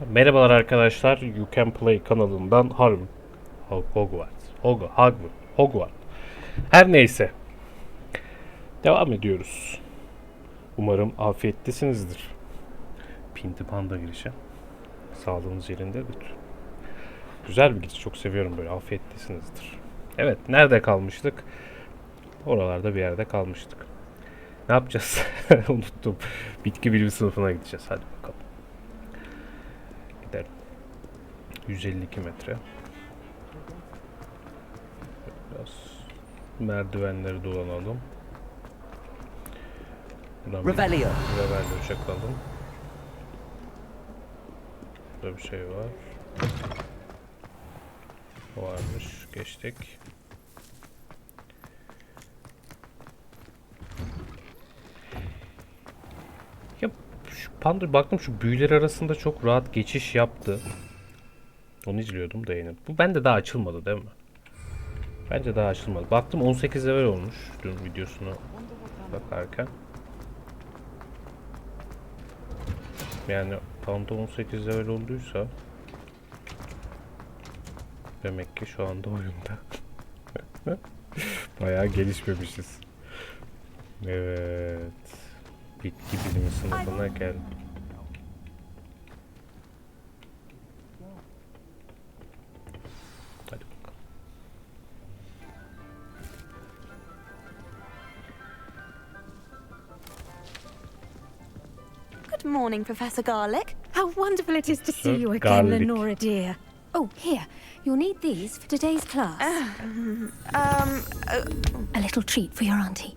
Merhabalar arkadaşlar, Ukenplay kanalından Hogwarts. Her neyse, devam ediyoruz. Umarım afiyettesinizdir. Pinti Panda girişi. Sağlığınız yerindedir. Güzel bir giriş, çok seviyorum böyle, afiyettesinizdir. Evet, nerede kalmıştık? Oralarda bir yerde kalmıştık. Ne yapacağız? Unuttum. Bitki bilimi sınıfına gideceğiz. Hadi bakalım. Gidelim. 152 metre. Biraz merdivenleri dolanalım. Revelio. Revelio çakalım. Burada bir şey var. Varmış. Geçtik. Ya şu panda baktım, şu büyüler arasında çok rahat geçiş yaptı. Onu izliyordum da yine. Bu bende daha açılmadı değil mi? Bence daha açılmadı. Baktım 18 level olmuş dün videosuna bakarken. Yani panda 18 level olduysa demek ki şu anda oyunda. Bayağı gelişmemişiz. Evet. Bitki bilimi sınıfına geldim. Hadi bakalım. Good morning, Professor Garlic. How wonderful it is to see you again, Garlic. Lenora dear. Oh, here. You'll need these for today's class. A little treat for your auntie.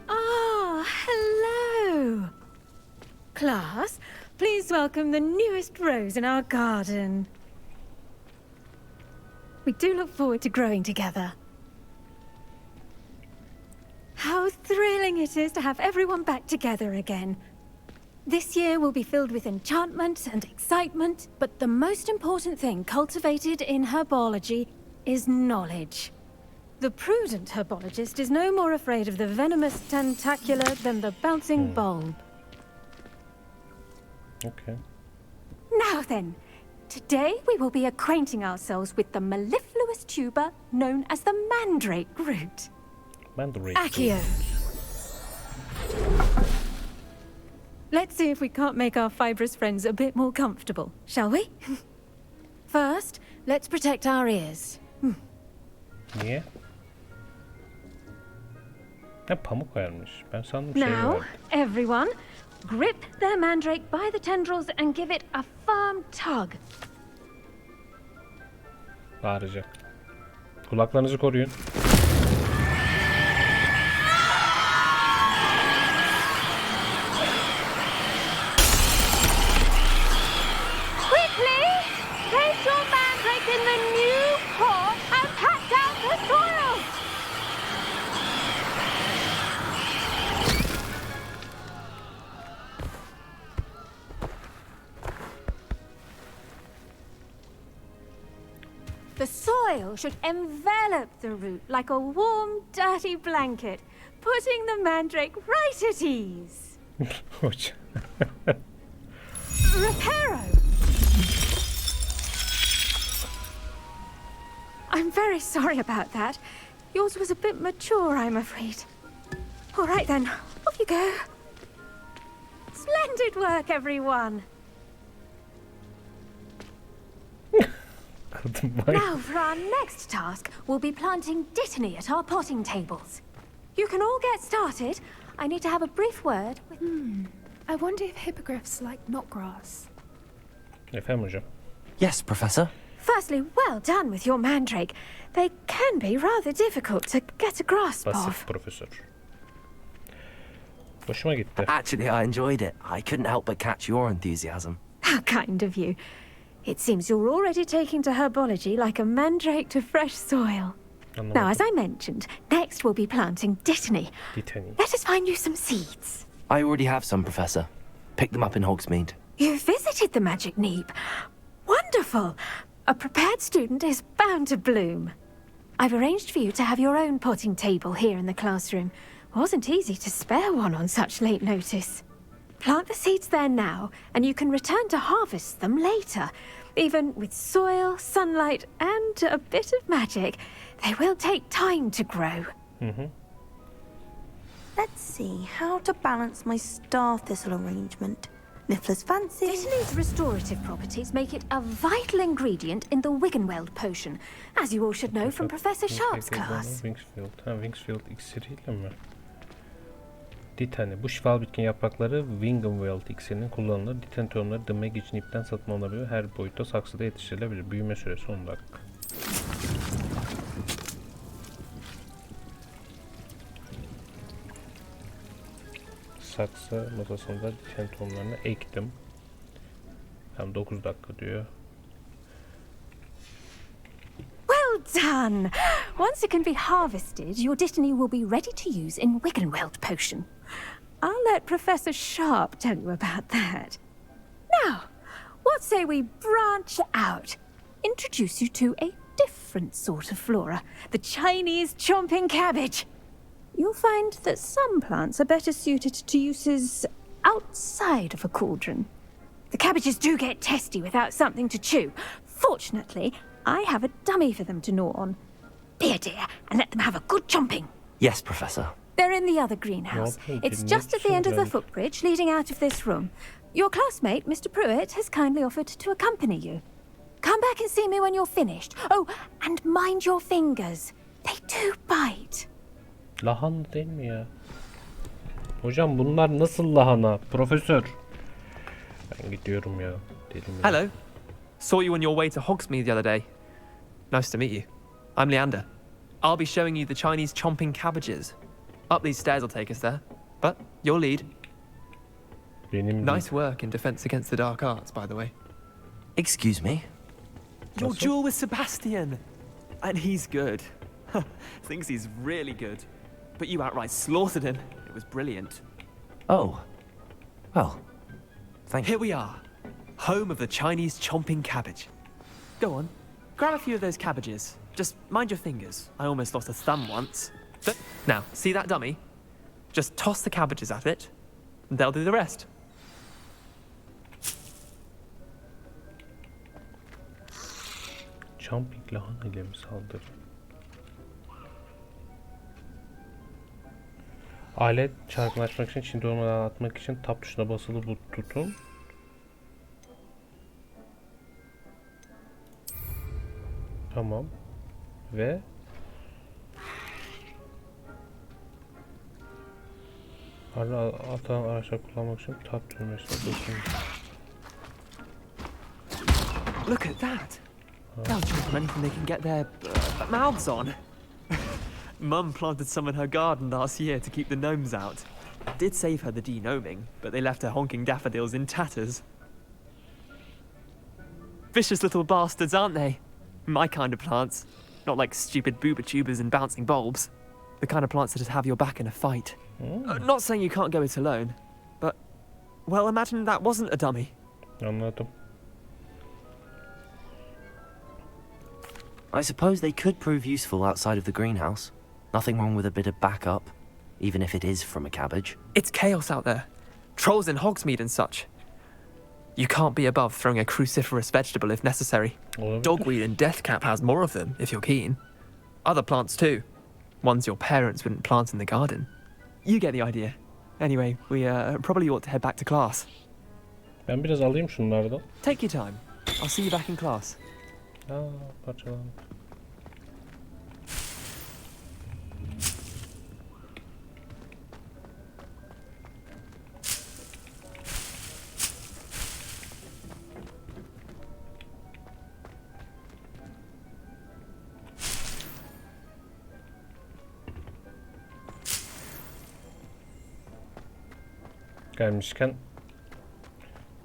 Ah, hello. Class, please welcome the newest rose in our garden. We do look forward to growing together. How thrilling it is to have everyone back together again. This year will be filled with enchantment and excitement, but the most important thing cultivated in herbology is knowledge. The prudent herbologist is no more afraid of the venomous tentacular than the bouncing bulb. Okay. Now then, today we will be acquainting ourselves with the mellifluous tuber known as the mandrake root. Mandrake. Accio. Let's see if we can't make our fibrous friends a bit more comfortable, shall we? First, let's protect our ears. Niye? Ne pamuk vermiş. Ben sandım şey Now, verdi. everyone, grip their mandrake by the tendrils and give it a firm tug. Bağıracak. Kulaklarınızı koruyun. Quickly, place your mandrake in the new pot and pat down the soil. The soil should envelop the root like a warm, dirty blanket, putting the mandrake right at ease. Hoş. Reparo! I'm very sorry about that. Yours was a bit mature, I'm afraid. All right then, off you go. Splendid work, everyone. Kadın vay. Now for our next task, we'll be planting dittany at our potting tables. You can all get started. I need to have a brief word with... I wonder if hippogriffs like knotgrass. Efendim hocam. Yes, Professor. Firstly, well done with your mandrake. They can be rather difficult to get a grasp Basit of. profesör. Hoşuma gitti. Actually, I enjoyed it. I couldn't help but catch your enthusiasm. How kind of you. It seems you're already taking to herbology like a mandrake to fresh soil. Anlamadım. Now, as I mentioned, next we'll be planting dittany. Dittany. Let us find you some seeds. I already have some, Professor. Picked them up in Hogsmeade. You visited the Magic Neep. Wonderful. A prepared student is bound to bloom. I've arranged for you to have your own potting table here in the classroom. Wasn't easy to spare one on such late notice. Plant the seeds there now, and you can return to harvest them later. Even with soil, sunlight, and a bit of magic, they will take time to grow. Let's see how to balance my star thistle arrangement. Niffler's fancy. Dittany's restorative properties make it a vital ingredient in the Wiggenweld potion, as you all should know from Professor Sharp's class. Wingsfield. Wingsfield iksiriyle mi? Ditany. Bu şifalı bitkin yaprakları Wiggenweld iksirinin kullanılır. Ditany tohumları The Mag için ipten satın alınabilir. Her boyutta saksıda yetiştirilebilir. Büyüme süresi 10 dakika. Saksı masasında Ditany tohumlarını ektim. Tam 9 dakika diyor. Well done! Once it can be harvested, your Dittany will be ready to use in Wiggenweld potion. I'll let Professor Sharp tell you about that. Now, what say we branch out? Introduce you to a different sort of flora, the Chinese chomping cabbage. You'll find that some plants are better suited to uses outside of a cauldron. The cabbages do get testy without something to chew. Fortunately, I have a dummy for them to gnaw on. Be a dear and let them have a good chomping. Yes, Professor. They're in the other greenhouse. Okay, It's good just at the end of the children. footbridge leading out of this room. Your classmate, Mr. Pruitt, has kindly offered to accompany you. Come back and see me when you're finished. Oh, and mind your fingers. They do bite. Lahana değil mi ya? Hocam bunlar nasıl lahana? Profesör. Ben gidiyorum ya. Dedim ya. Hello. Saw you on your way to Hogsmeade the other day. Nice to meet you. I'm Leander. I'll be showing you the Chinese chomping cabbages. Up these stairs will take us there. But your lead. Benim Nice work in defense against the dark arts, by the way. Excuse me? Your duel with Sebastian. And he's good. Thinks he's really good. But you outright slaughtered him. It was brilliant. Oh. Well, thank Here you. we are. Home of the Chinese chomping cabbage. Go on. Grab a few of those cabbages. Just mind your fingers. I almost lost a thumb once. But now, see that dummy? Just toss the cabbages at it, and they'll do the rest. Jumping lahana ile mi saldırı? Alet çarkını açmak için içinde olmadan atmak için tab tuşuna basılı tutun. Tamam. Ve atan araçlar kullanmak için tab düğmesine basın. Look at that. They'll choke on anything they can get their mouths on. Mum planted some in her garden last year to keep the gnomes out. Did save her the de-gnoming, but they left her honking daffodils in tatters. Vicious little bastards, aren't they? My kind of plants. Not like stupid booba tubers and bouncing bulbs. The kind of plants that just have your back in a fight. Not saying you can't go it alone, but, well, imagine that wasn't a dummy. Anladım. I suppose they could prove useful outside of the greenhouse. Nothing wrong with a bit of backup, even if it is from a cabbage. It's chaos out there. Trolls in Hogsmeade and such. You can't be above throwing a cruciferous vegetable if necessary. Olabilir. Dogweed and deathcap has more of them, if you're keen. Other plants too. Ones your parents wouldn't plant in the garden. You get the idea. Anyway, we probably ought to head back to class. Ben biraz alayım şunlardan. Take your time. I'll see you back in class. Parçalandı. Gelmişken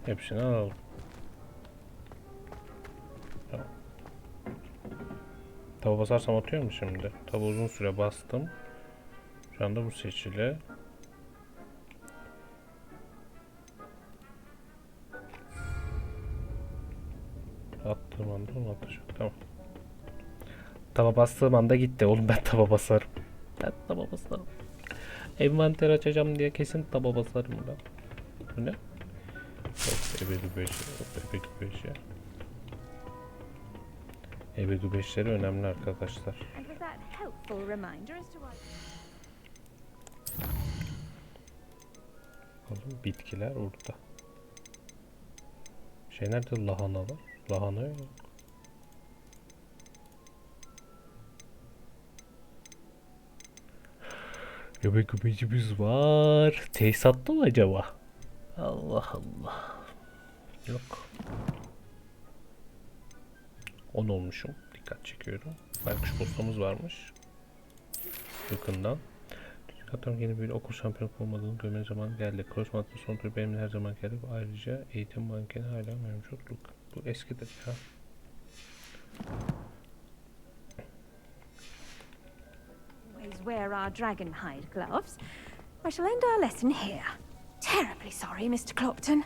hepsini alalım. Tamam. Taba basarsam atıyor mu şimdi? Taba uzun süre bastım. Şu anda bu seçili. Attığım anda onu atacak. Tamam. Taba bastığım anda gitti. Oğlum ben taba basarım. Ben taba basarım. Envanter açacağım diye kesin taba basarım ben. Bu ne? Ebedi beşi. Ebedi beşleri önemli arkadaşlar. And with that helpful reminder as to why... Bakalım bitkiler orada. Şey nerede? Lahanalar. Lahana yok. Göbek göbeğimiz var. Tesisatta mı acaba? Allah Allah. Yok. 10 olmuşum. Dikkat çekiyorum. Baykuş postamız varmış. Yakından. Hatta yeni bir okul şampiyonu olmadığını görme zamanı geldi. Cross matlı son tur benimle her zaman geldi. Ayrıca eğitim mankeni hala mevcutluk. Bu eskidir ya. Always wear our dragon hide gloves. I shall end our lesson here. Terribly sorry, Mr. Clopton.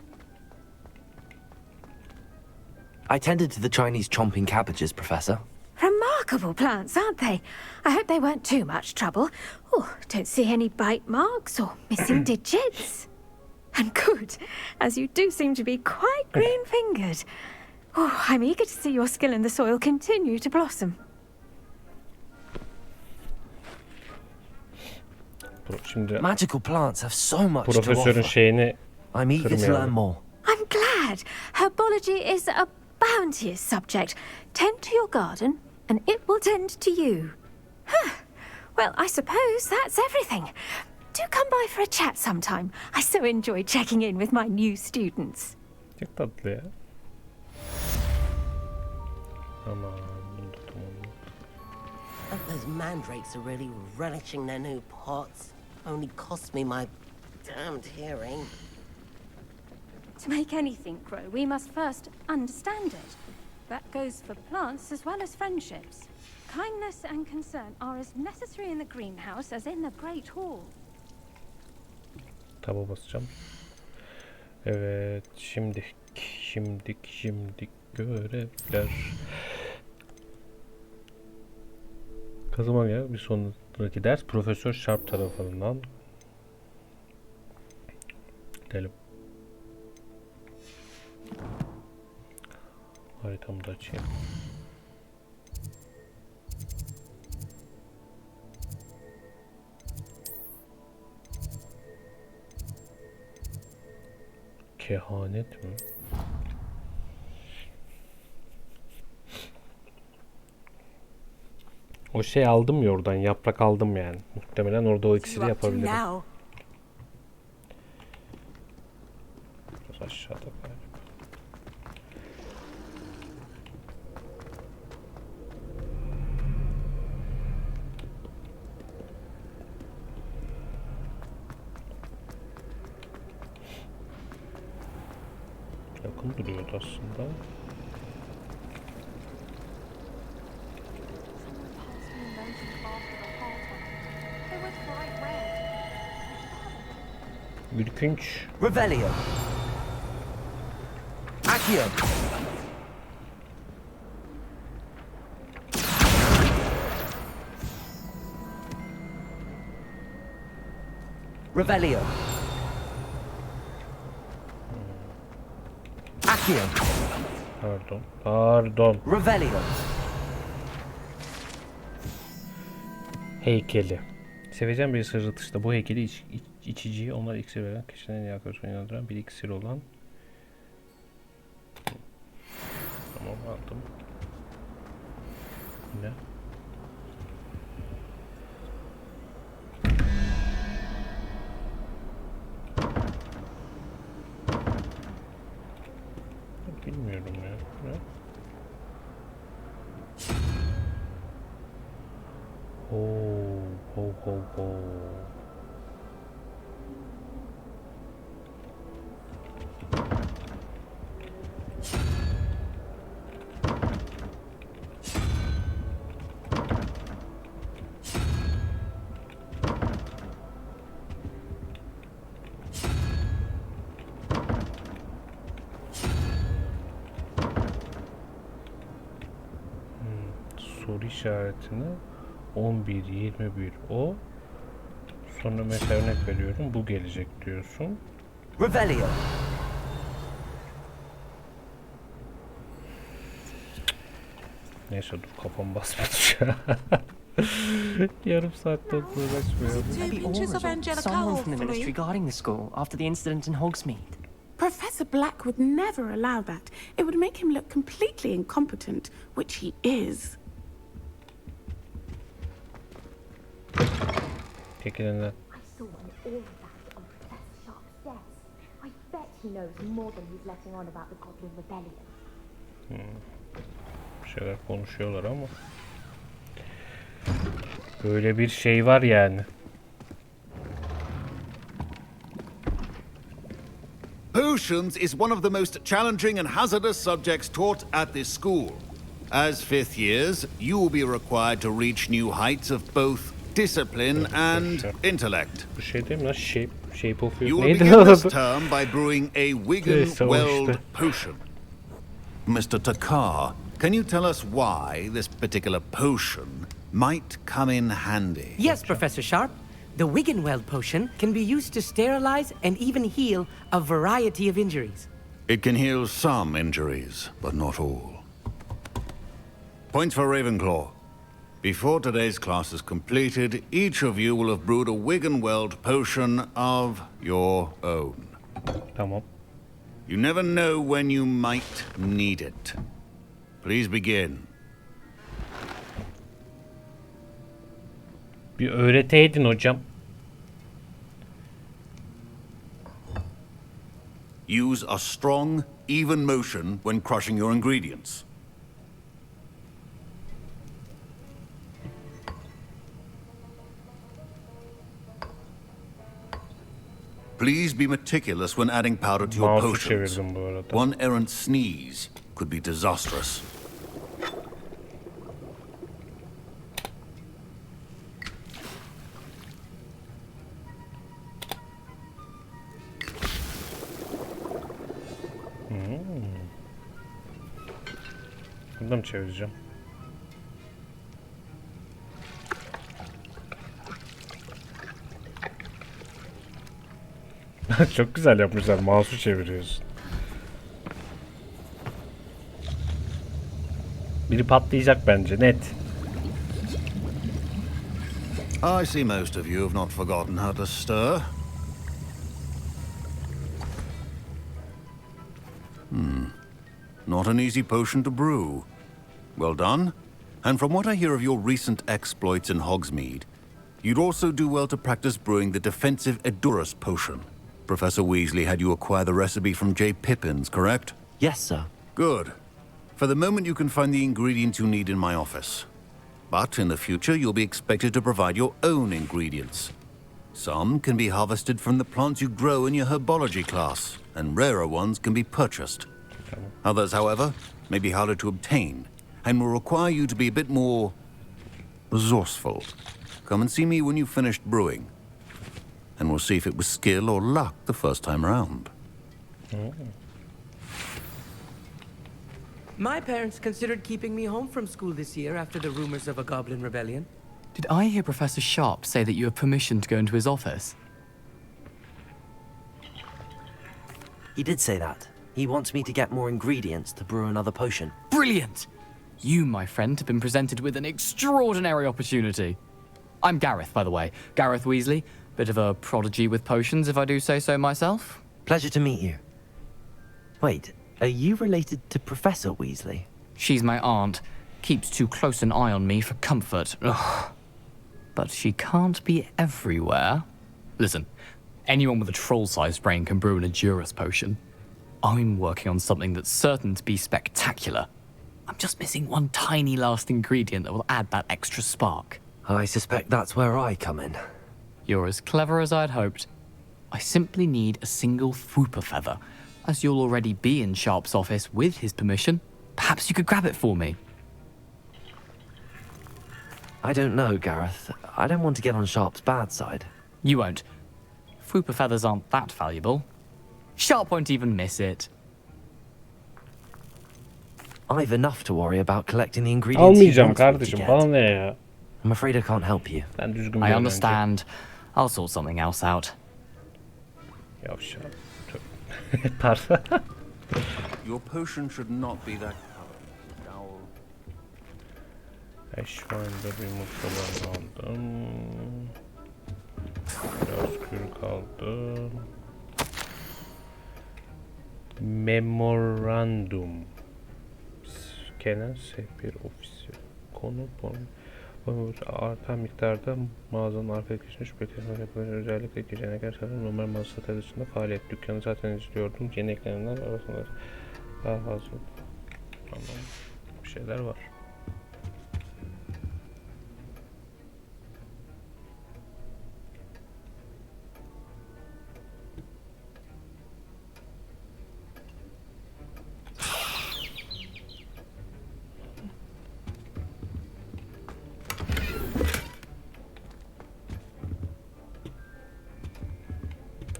I tended to the Chinese chomping cabbages, Professor. Remarkable plants, aren't they? I hope they weren't too much trouble. Oh, don't see any bite marks or missing digits. And good, as you do seem to be quite green-fingered. Oh, I'm eager to see your skill in the soil continue to blossom. Şimdi Magical plants have so much to profesörün offer. şeyini I'm eager to learn kırmayalım. more. I'm glad. Herbology is a bounteous subject. Tend to your garden, and it will tend to you. Huh. Well, I suppose that's everything. Do come by for a chat sometime. I so enjoy checking in with my new students. Çok tatlı ya. Aman bunu da tamam. Those mandrakes are really relishing their new pots. Only cost me my damned hearing. To make anything grow, we must first understand it. That goes for plants as well as friendships. Kindness and concern are as necessary in the greenhouse as in the Great Hall. Taba basacağım. Evet, şimdi görevler. Kazıma ya bir sonraki ders Profesör Sharp tarafından. Gidelim. Haritamı da açayım. Kehanet mi? O şey aldım ya oradan, yaprak aldım yani. Muhtemelen orada o iksiri yapabilirim. Biraz aşağıda galiba. Yakın duruyordu aslında. Ürkünç. Revelio. Accio. Revelio. Accio. Pardon. Revelio. Heykeli. Seveceğim bir sırrı dışında bu heykeli içiciyi onlar iksir veren kişinin en iyi arkadaşına inandıran bir iksir olan. Tamam aldım. Ne? Bilmiyorum ya. Ne? Ho. Soru işaretini 11, 21 o. Sonra mesela örnek veriyorum bu gelecek diyorsun. Rebellion. Neyse dur kafam basmadı şu an. Yarım saatte uğraşmıyor. Maybe Ormond or someone from the ministry guarding the school after the incident in Hogsmeade. Professor Black would never allow that. It would make him look completely incompetent, which he is. Çekilinden. I saw all of that on Professor Sharp's desk. I bet he knows more than he's letting on about the Goblin Rebellion. Bir şeyler konuşuyorlar ama. Böyle bir şey var yani. Potions is one of the most challenging and hazardous subjects taught at this school. As fifth years, you will be required to reach new heights of both discipline and intellect. Bu şey değil mi lan? Shape of You You. will Neydi begin lan this adı? term by brewing a Neyse, o Wiggen-Weld işte. potion. Mr. Takar, can you tell us why this particular potion might come in handy? Yes, Professor Sharp. The Wiggen-Weld potion can be used to sterilize and even heal a variety of injuries. It can heal some injuries, but not all. Points for Ravenclaw. Before today's class is completed, each of you will have brewed a Wiggen-Weld potion of your own. Tamam. You never know when you might need it. Please begin. Bir öğreteydin hocam. Use a strong, even motion when crushing your ingredients. Please be meticulous when adding powder to your Mouse'u potions. çevirdim bu arada. One errant sneeze could be disastrous. Bunu da mı çevireceğim? Çok güzel yapmışlar. Mouse'u çeviriyorsun. Biri patlayacak bence net. I see most of you have not forgotten how to stir. Not an easy potion to brew. Well done. And from what I hear of your recent exploits in Hogsmeade, you'd also do well to practice brewing the defensive Edurus potion. Professor Weasley had you acquire the recipe from J. Pippins, correct? Yes, sir. Good. For the moment, you can find the ingredients you need in my office. But in the future, you'll be expected to provide your own ingredients. Some can be harvested from the plants you grow in your herbology class, and rarer ones can be purchased. Others, however, may be harder to obtain, and will require you to be a bit more resourceful. Come and see me when you've finished brewing, and we'll see if it was skill or luck the first time around. My parents considered keeping me home from school this year after the rumors of a Goblin Rebellion. Did I hear Professor Sharp say that you have permission to go into his office? He did say that. He wants me to get more ingredients to brew another potion. Brilliant! You, my friend, have been presented with an extraordinary opportunity. I'm Gareth, by the way. Gareth Weasley. Bit of a prodigy with potions, if I do say so myself. Pleasure to meet you. Wait, are you related to Professor Weasley? She's my aunt. Keeps too close an eye on me for comfort. Ugh. But she can't be everywhere. Listen, anyone with a troll-sized brain can brew an Edurus potion. I'm working on something that's certain to be spectacular. I'm just missing one tiny last ingredient that will add that extra spark. I suspect that's where I come in. You're as clever as I'd hoped. I simply need a single Fwooper feather. As you'll already be in Sharp's office with his permission, perhaps you could grab it for me. I don't know, Gareth. I don't want to get on Sharp's bad side. You won't. Fwooper feathers aren't that valuable. Sharp won't even miss it. I've enough to worry about collecting the ingredients. Almayacağım kardeşim. Bana ne ya? I'm afraid I can't help you. Ben düzgün bir I öğrenci. understand. I'll sort something else out. Yavşak. Pardon. Your potion should not be that color. Şu anda bir mutlu aldım. Biraz kürk aldım. Memorandum. Kenan sefir ofisi. Konu artan miktarda mağazanın arka geçmiş şüpheli yapılan özellikle geceneler sanırım normal mağaza satıcısında faaliyet. Dükkanı zaten izliyordum. Yeni eklenenler arasında daha fazla. Tamam. Bir şeyler var.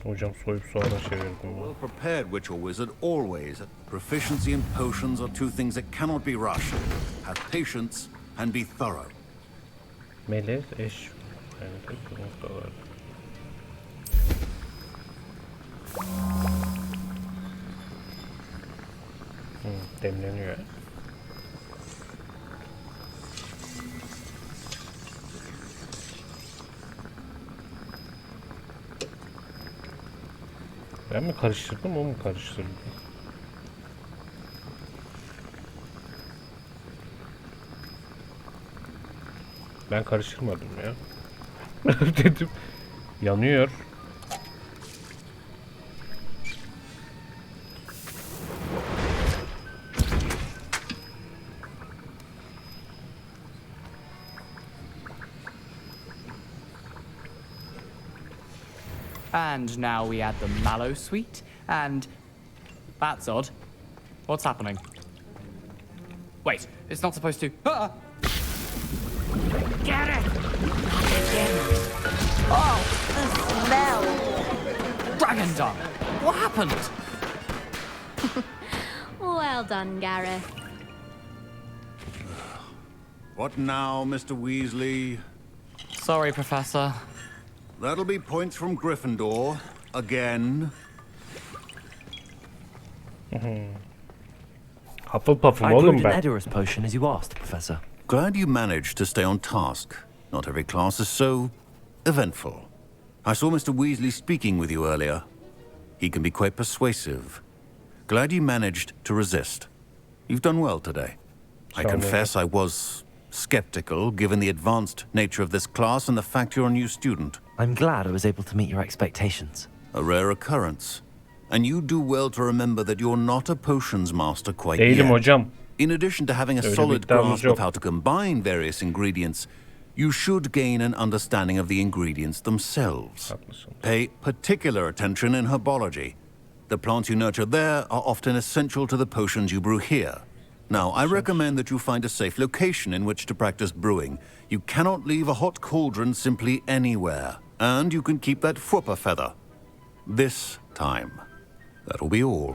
Hocam soyup soğana çevirdim ya. Well prepared witch or wizard always. Proficiency in potions are two things that cannot be rushed. Have patience and be thorough. Melez eş. Yani tek noktalar. Demleniyor. Ben mi karıştırdım, o mu karıştırdı? Ben karıştırmadım ya. Dedim. Yanıyor. And now we add the mallow sweet, and that's odd. What's happening? Wait, it's not supposed to. Ah! Get it! Oh! The smell! Dragon dung! What happened? Well done, Gareth. What now, Mr. Weasley? Sorry, Professor. That'll be points from Gryffindor. Again. Hufflepuff'um I brewed oğlum an ben. Edorus potion as you asked, Professor. Glad you managed to stay on task. Not every class is so eventful. I saw Mr. Weasley speaking with you earlier. He can be quite persuasive. Glad you managed to resist. You've done well today. I confess I was skeptical, given the advanced nature of this class and the fact you're a new student. I'm glad I was able to meet your expectations. A rare occurrence. And you do well to remember that you're not a potions master quite Değilim yet. hocam. In addition to having a Öyle bir solid iddiamız grasp yok. of how to combine various ingredients, you should gain an understanding of the ingredients themselves. Haklısın. Pay particular attention in herbology. The plants you nurture there are often essential to the potions you brew here. Now, I recommend that you find a safe location in which to practice brewing. You cannot leave a hot cauldron simply anywhere. And you can keep that Fwooper feather. This time. That'll be all.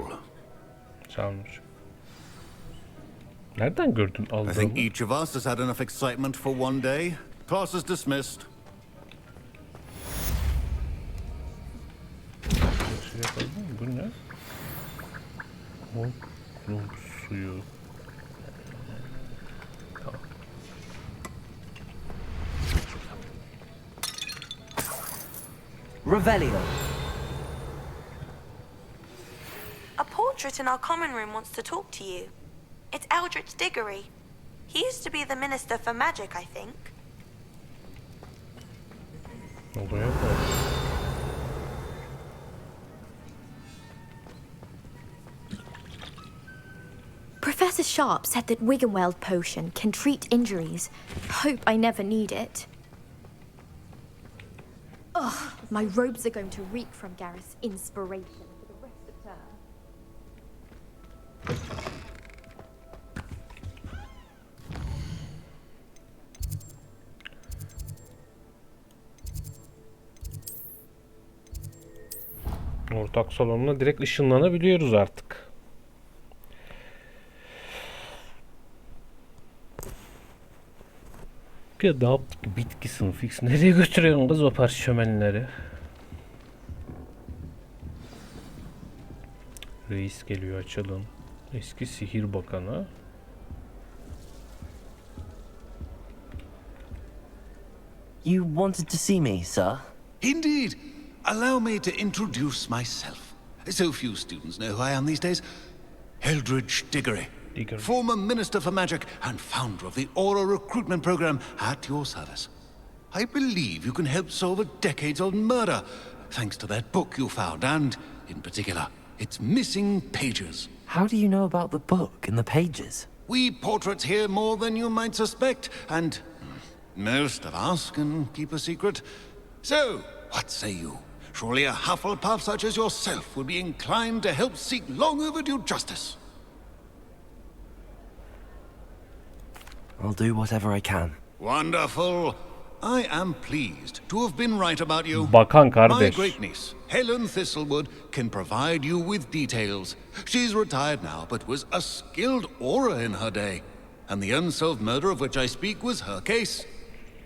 Çalmış. Nereden gördün I think aldığımı? each of us has had enough excitement for one day. Class is dismissed. Şey yapalım mı? Bu ne? Magnum suyu. Tamam. Revelio. A portrait in our common room wants to talk to you. It's Eldritch Diggory. He used to be the Minister for Magic, I think. Odaya bak. Professor Sharp said that Wiggenweld potion can treat injuries. Hope I never need it. Ugh, my robes are going to reek from Gareth's inspiration for the rest of term. Ortak salonuna direkt ışınlanabiliyoruz artık. Ya ne yaptık? Bitki sınıfı X. Nereye götürüyorsun kız o parşömenleri? Reis geliyor, açalım. Eski sihir bakanı. You wanted to see me, sir? Indeed. Allow me to introduce myself. So few students know who I am these days. Eldridge Diggory, former Minister for Magic and founder of the Aura Recruitment Program at your service. I believe you can help solve a decades-old murder, thanks to that book you found, and, in particular, its missing pages. How do you know about the book and the pages? We portraits hear more than you might suspect, and most of us can keep a secret. So, what say you? Surely a Hufflepuff such as yourself would be inclined to help seek long overdue justice. I'll do whatever I can. Wonderful. I am pleased to have been right about you. Bakan My kardeş. great niece, Helen Thistlewood, can provide you with details. She's retired now, but was a skilled aura in her day. And the unsolved murder of which I speak was her case.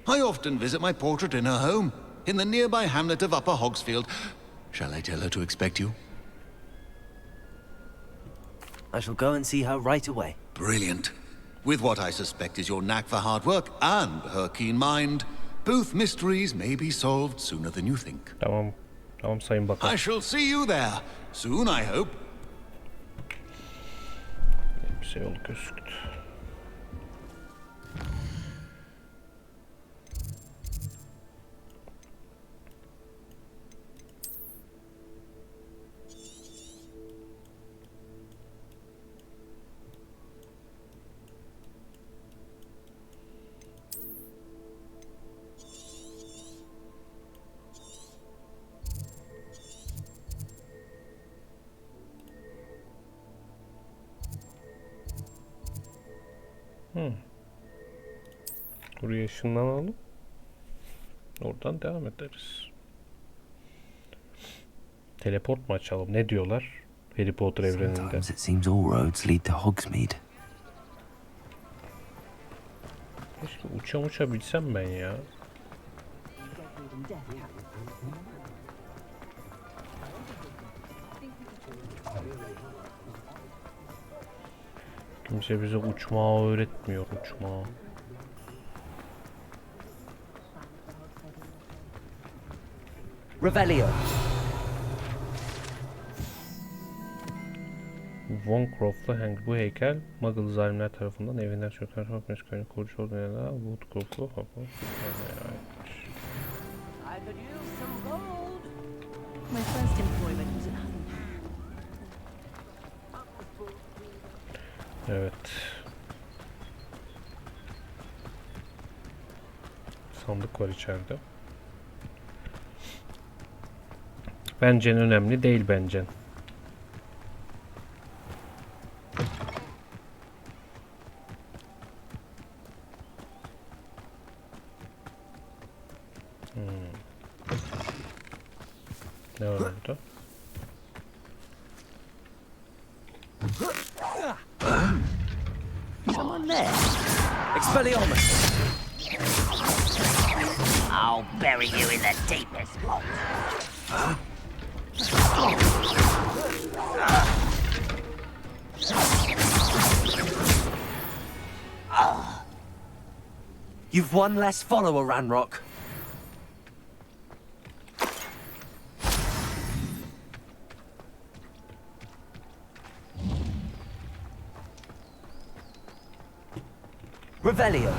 I often visit my portrait in her home, in the nearby hamlet of Upper Hogsfield. Shall I tell her to expect you? I shall go and see her right away. Brilliant. With what I suspect is your knack for hard work and her keen mind, both mysteries may be solved sooner than you think. Tamam. Tamam Sayın Bakan. I shall see you there soon, I hope. Bir şey yol gözüktü. Buraya ışınlanalım. Oradan devam ederiz. Teleport mu açalım? Ne diyorlar? Harry Potter evreninde. Sometimes it seems all roads lead to Hogsmeade. Keşke uçabilsem ben ya. Kimse bize uçmağı öğretmiyor, uçmağı. Revelio. Von Croft'la bu heykel Muggle zalimler tarafından evinden çökten Hogwarts köyünün kurucu olduğu yerine Wood Croft'u My first employment was in Evet. Sandık var içeride. Bence önemli değil bence. Ne var orada? Someone there. Expelliarmus. I'll bury you in the deepest vault. You've one less follower, Ranrock. Revelio.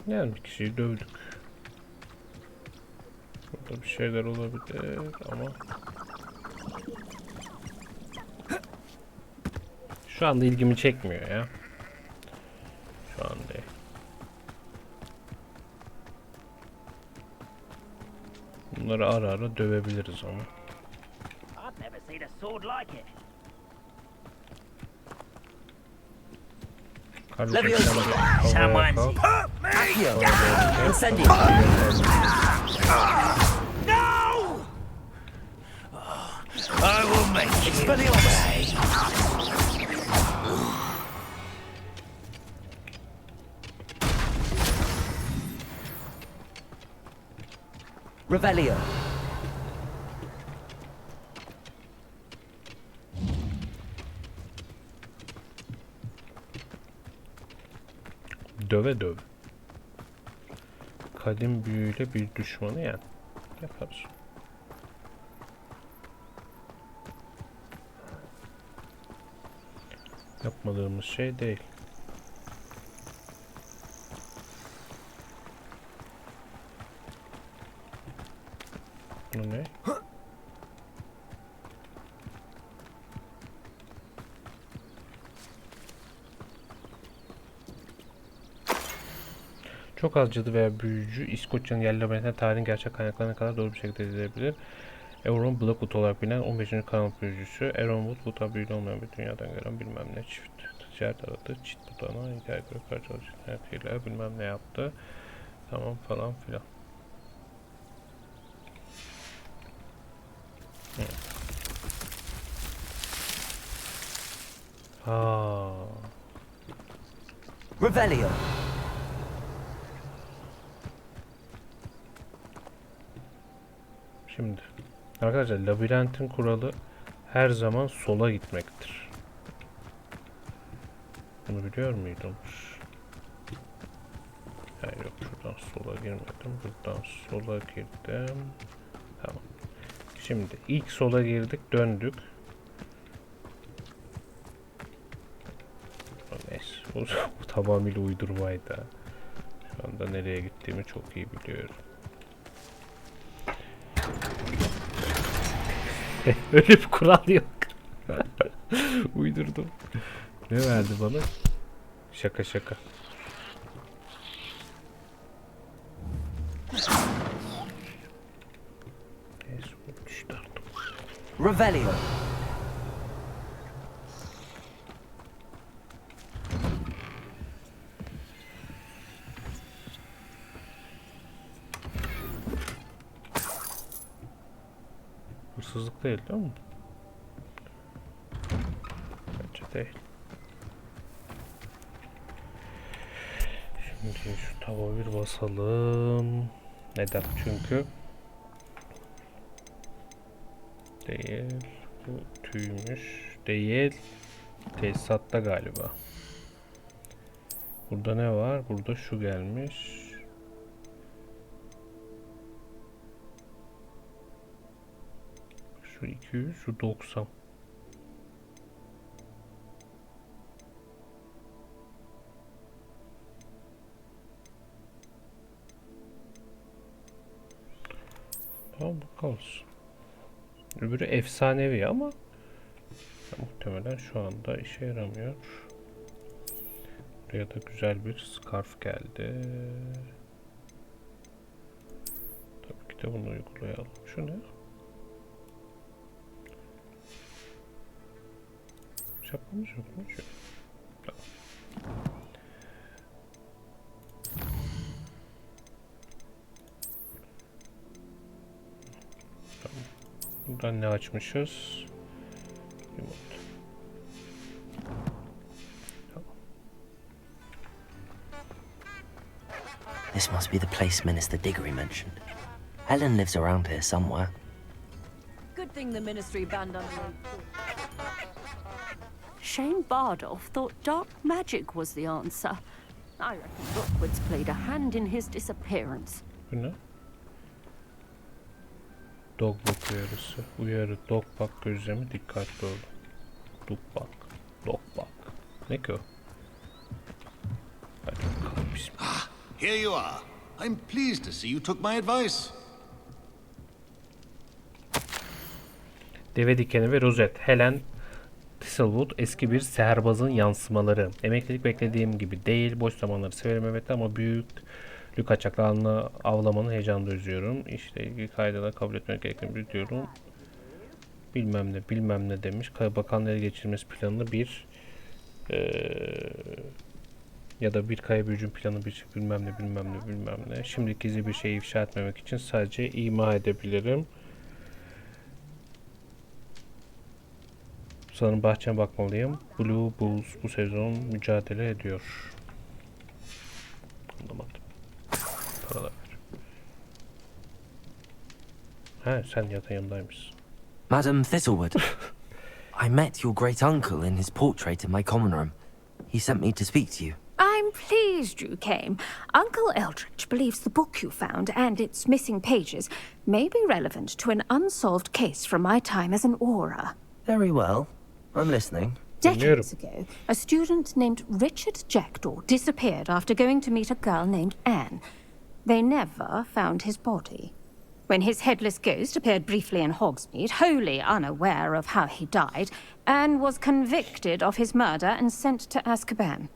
Yani bir kişiyi dövdük. Burada bir şeyler olabilir ama şu anda ilgimi çekmiyor ya. Şu an değil. Bunları ara ara dövebiliriz ama. I've never seen a sword like it. Someone's hurt me! Incendio. No! I will make you pay. Revelio. Döve döve. Kadim büyüyle bir düşmanı yani. Yaparız. Yapmadığımız şey değil. Bu ne? Çok az cadı veya büyücü İskoçya'nın yerli labirentten tarihin gerçek kaynaklarına kadar doğru bir şekilde izleyebilir. Aaron Blackwood olarak bilinen 15. karanlık büyücüsü. Aaron Wood, bu büyülü olmayan bir dünyadan gelen bilmem ne çift. Ticaret aradı, çit butana, hikaye göre çalışacağız, bilmem ne yaptı. Tamam falan filan. Ha. Revelio. Şimdi arkadaşlar labirentin kuralı her zaman sola gitmektir. Bunu biliyor muydunuz? Hayır yok, şuradan sola girmedim. Buradan sola girdim. Tamam. Şimdi ilk sola girdik, döndük. Neyse, bu tamamıyla uydurmaydı. Şu anda nereye gittiğimi çok iyi biliyorum. Öyle bir kural yok. Uydurdum. Ne verdi bana? Şaka şaka. Revelio. Hırsızlık değil mi? Bence değil. Şimdi şu tava bir basalım. Neden? Çünkü değil. Bu tüymüş. Değil. Tesisatta galiba. Burada ne var? Burada şu gelmiş. Şu 200, şu 90. Tamam, bakalım. Öbürü efsanevi ama muhtemelen şu anda işe yaramıyor. Buraya da güzel bir scarf geldi. Tabii ki de bunu uygulayalım. Şu ne? Şapkamız yok mu? Şöyle. Tamam. Tamam. Buradan ne açmışız? Remote. Tamam. This must be the place Minister Diggory mentioned. Helen lives around here somewhere. Good thing the ministry banned underage. Shane Bardolph thought dark magic was the answer. I reckon Rookwood's played a hand in his disappearance. Bu ne? Dogbak uyarısı. Uyarı. Dogbak gözlemi dikkatli olun. Dogbak. Dogbak. Ne ki o? Hadi bakalım bismillah. Ah, here you are. I'm pleased to see you took my advice. Deve dikeni ve rozet. Helen Thistlewood eski bir seherbazın yansımaları. Emeklilik beklediğim gibi değil. Boş zamanları severim evet ama büyüklük kaçaklarını avlamanın heyecanını özlüyorum. İşle ilgili kaydalar kabul etmek gerektiğini biliyorum. Bilmem ne demiş. Bakanlığa geçirmesi planını bir ya da bir kaya büyücün planı bir bilmem ne. Şimdi gizli bir şeyi ifşa etmemek için sadece ima edebilirim. Sanırım bahçeme bakmalıyım. Blue Bulls bu sezon mücadele ediyor. Anlamadım. Paralar ver. Ha, sen yatağımdaymışsın. Madam Thistlewood, I met your great uncle in his portrait in my common room. He sent me to speak to you. I'm pleased you came. Uncle Eldritch believes the book you found and its missing pages may be relevant to an unsolved case from my time as an aura. Very well. I'm listening. Decades ago, a student named Richard Jackdaw disappeared after going to meet a girl named Anne. They never found his body. When his headless ghost appeared briefly in Hogsmeade, wholly unaware of how he died, Anne was convicted of his murder and sent to Azkaban.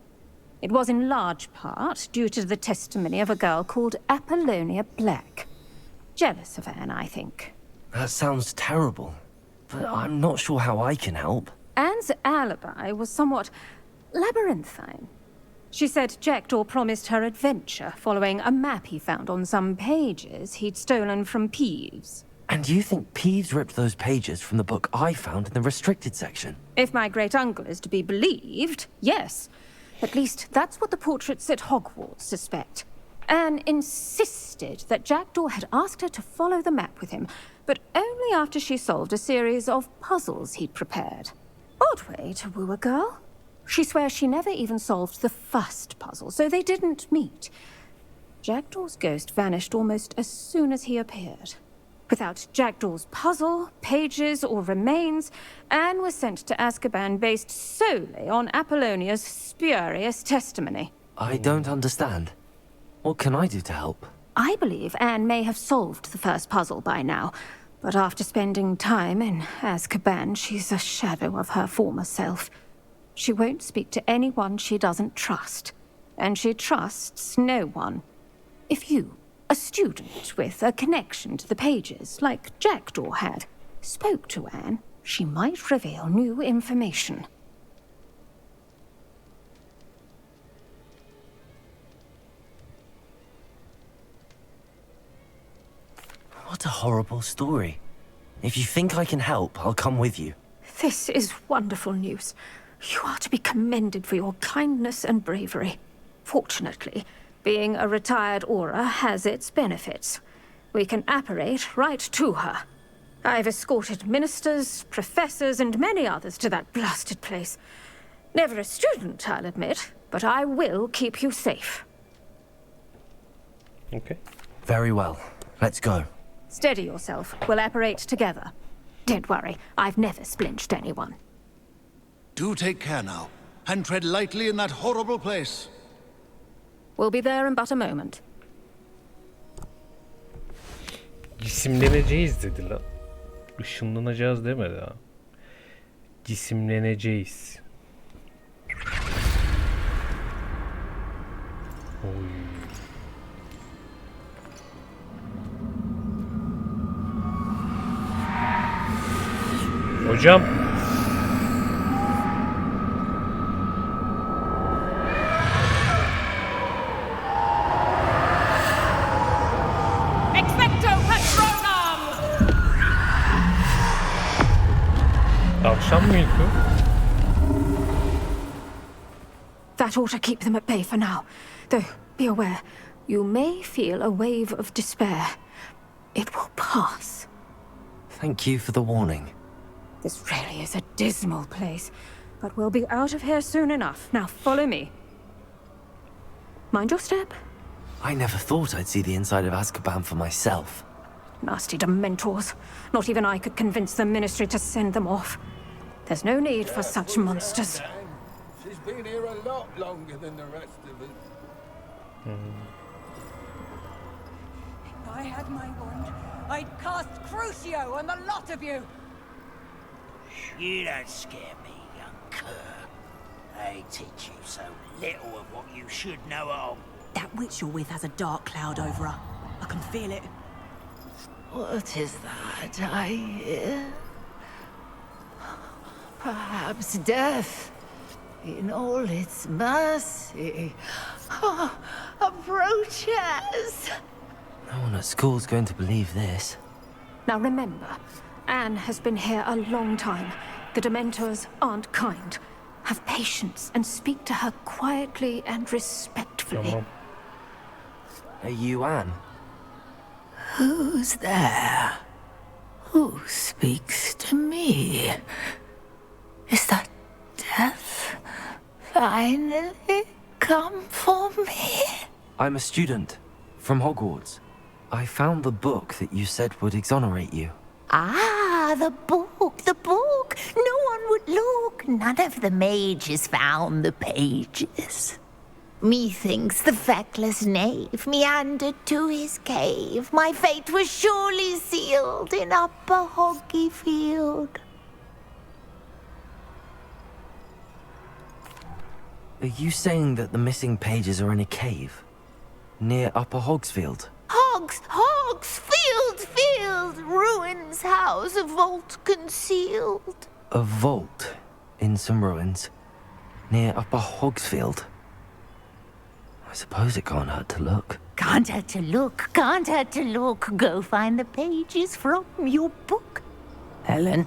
It was in large part due to the testimony of a girl called Apollonia Black. Jealous of Anne, I think. That sounds terrible, but I'm not sure how I can help. Anne's alibi was somewhat labyrinthine. She said Jackdaw promised her adventure following a map he found on some pages he'd stolen from Peeves. And you think Peeves ripped those pages from the book I found in the restricted section? If my great-uncle is to be believed, yes. At least that's what the portraits at Hogwarts suspect. Anne insisted that Jackdaw had asked her to follow the map with him, but only after she solved a series of puzzles he'd prepared. Odd way to woo a girl. She swears she never even solved the first puzzle, so they didn't meet. Jackdaw's ghost vanished almost as soon as he appeared. Without Jackdaw's puzzle, pages, or remains, Anne was sent to Azkaban based solely on Apollonia's spurious testimony. I don't understand. What can I do to help? I believe Anne may have solved the first puzzle by now, but after spending time in Azkaban, she's a shadow of her former self. She won't speak to anyone she doesn't trust, and she trusts no one. If you, a student with a connection to the pages, like Jackdaw had, spoke to Anne, she might reveal new information. What a horrible story. If you think I can help, I'll come with you. This is wonderful news. You are to be commended for your kindness and bravery. Fortunately, being a retired aura has its benefits. We can apparate right to her. I've escorted ministers, professors, and many others to that blasted place. Never a student, I'll admit, but I will keep you safe. Okay. Very well. Let's go. Steady yourself. We'll apparate together. Don't worry, I've never splinched anyone. Do take care now, and tread lightly in that horrible place. We'll be there in but a moment. Cisimleneceğiz dedi lan. Işınlanacağız demedi ha. Cisimleneceğiz. Oy. Hocam. Akşam mı uyku? That ought to keep them at bay for now. Though, be aware, you may feel a wave of despair. It will pass. Thank you for the warning. This really is a dismal place, but we'll be out of here soon enough. Now follow me. Mind your step. I never thought I'd see the inside of Azkaban for myself. Nasty Dementors. Not even I could convince the Ministry to send them off. There's no need for such monsters. She's been here a lot longer than the rest of us. If I had my wand, I'd cast Crucio on the lot of you. You don't scare me, young cur. They teach you so little of what you should know of. That witch you're with has a dark cloud over her. I can feel it. What is that I hear? Perhaps death, in all its mercy, approaches. No one at school's going to believe this. Now remember, Anne has been here a long time. The Dementors aren't kind. Have patience and speak to her quietly and respectfully. Are you Anne? Who's there? Who speaks to me? Is that death finally come for me? I'm a student from Hogwarts. I found the book that you said would exonerate you. Ah, the book, the book. No one would look. None of the mages found the pages. Methinks the feckless knave meandered to his cave. My fate was surely sealed in Upper Hoggyfield. Are you saying that the missing pages are in a cave near Upper Hogsfield? Field, ruins house, a vault concealed. A vault in some ruins near Upper Hogsfield? I suppose it can't hurt to look. Can't hurt to look, can't hurt to look. Go find the pages from your book. Helen,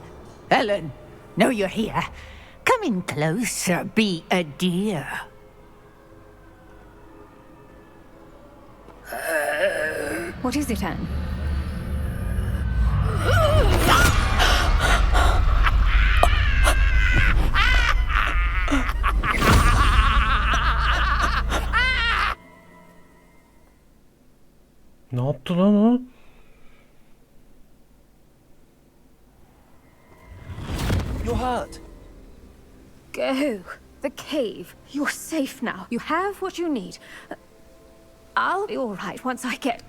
know you're here. Come in closer, be a dear. What is it, Anne? Ne yaptı lan o? You're hurt. Go. The cave. You're safe now. You have what you need. I'll be all right once I get...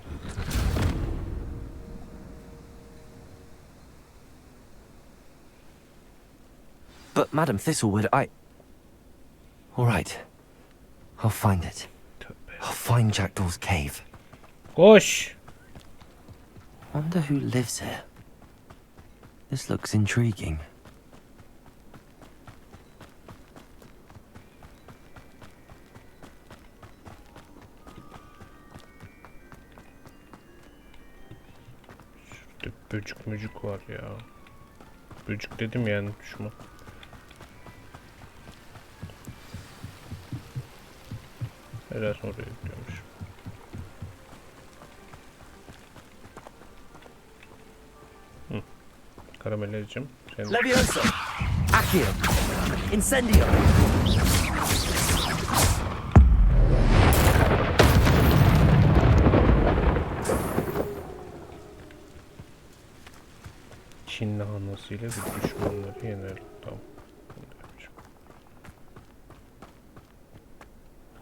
But Madam Thistlewood, All right. I'll find it. I'll find Jackdaw's cave. Koş. Wonder who lives here. This looks intriguing. Şurada böcük mücük var ya. Böcük dedim yani düşman. Biraz oraya gidiyormuş. Karamellericim. Levioso! Accio! Incendio! Çin lahanasıyla bir düşmanları yenerim. Tamam.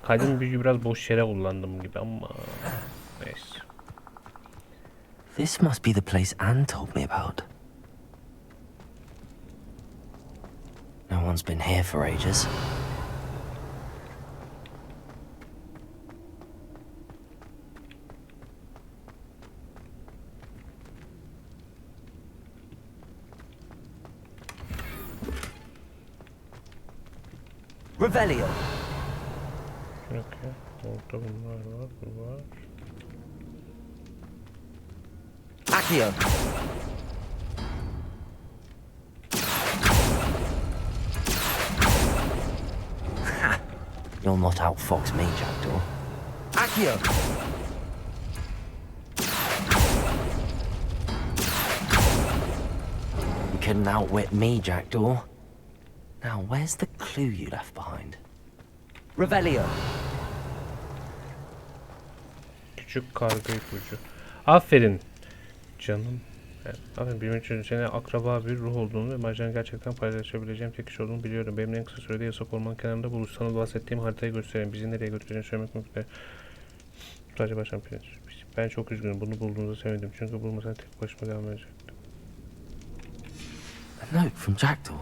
Kadim büyücü biraz boş yere kullandım gibi ama neyse. This must be the place Anne told me about. No one's been here for ages. Revelio. Okay. Orada bunlar var, bu var. Accio. You'll not outfox me, Jackdaw. Accio! You couldn't outwit me, Jackdaw. Now, where's the clue you left behind? Revelio. Küçük karga ipucu. Aferin canım. Evet, aferin, benim için senin akraba bir ruh olduğunu ve maceranı gerçekten paylaşabileceğim tek kişi olduğunu biliyorum. Benim en kısa sürede yasak orman kenarında buluşsanız bahsettiğim haritayı göstereyim. Bizi nereye götüreceğini söylemek mümkün. Sadece baştan prens. Ben çok üzgünüm. Bunu bulduğunuza sevindim. Çünkü bulmasan tek başıma devam edecektim. A note from Jackdaw.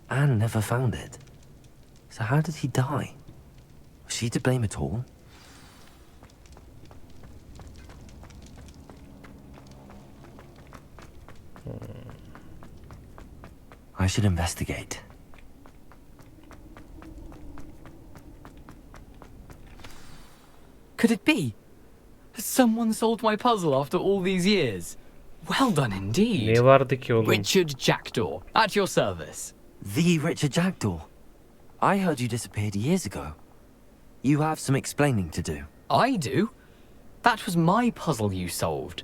Anne never found it. So how did he die? Was she to blame at all? I should investigate. Could it be? Has someone solved my puzzle after all these years? Well done indeed. Ne vardı ki oğlum? Richard Jackdaw, at your service. The Richard Jackdaw. I heard you disappeared years ago. You have some explaining to do. I do? That was my puzzle you solved.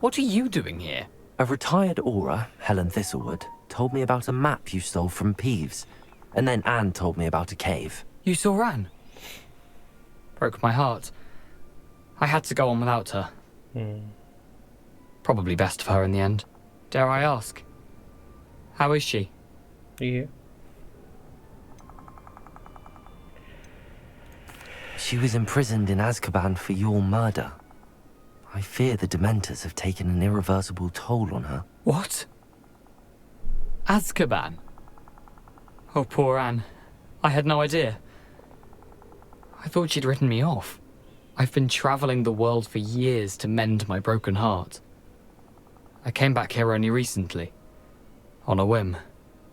What are you doing here? A retired aura, Helen Thistlewood, told me about a map you stole from Peeves. And then Anne told me about a cave. You saw Anne? Broke my heart. I had to go on without her. Probably best for her in the end. Dare I ask? How is she? Yeah. She was imprisoned in Azkaban for your murder. I fear the Dementors have taken an irreversible toll on her. What? Azkaban? Oh, poor Anne. I had no idea. I thought she'd written me off. I've been traveling the world for years to mend my broken heart. I came back here only recently. On a whim.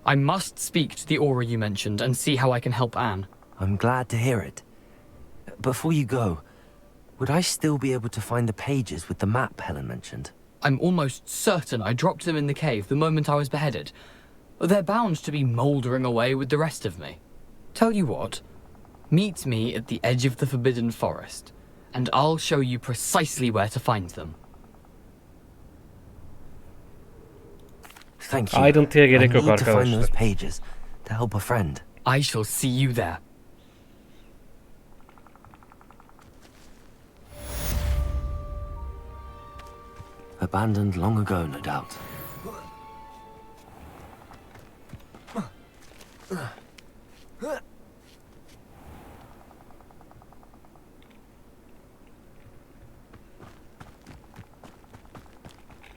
I must speak to the aura you mentioned and see how I can help Anne. I'm glad to hear it. Before you go, would I still be able to find the pages with the map Helen mentioned? I'm almost certain I dropped them in the cave the moment I was beheaded. They're bound to be mouldering away with the rest of me. Tell you what, meet me at the edge of the Forbidden Forest, and I'll show you precisely where to find them. Thank you. Ayrıntıya gerek I yok need to find arkadaşlar. those pages to help a friend. I shall see you there. Abandoned long ago, no doubt.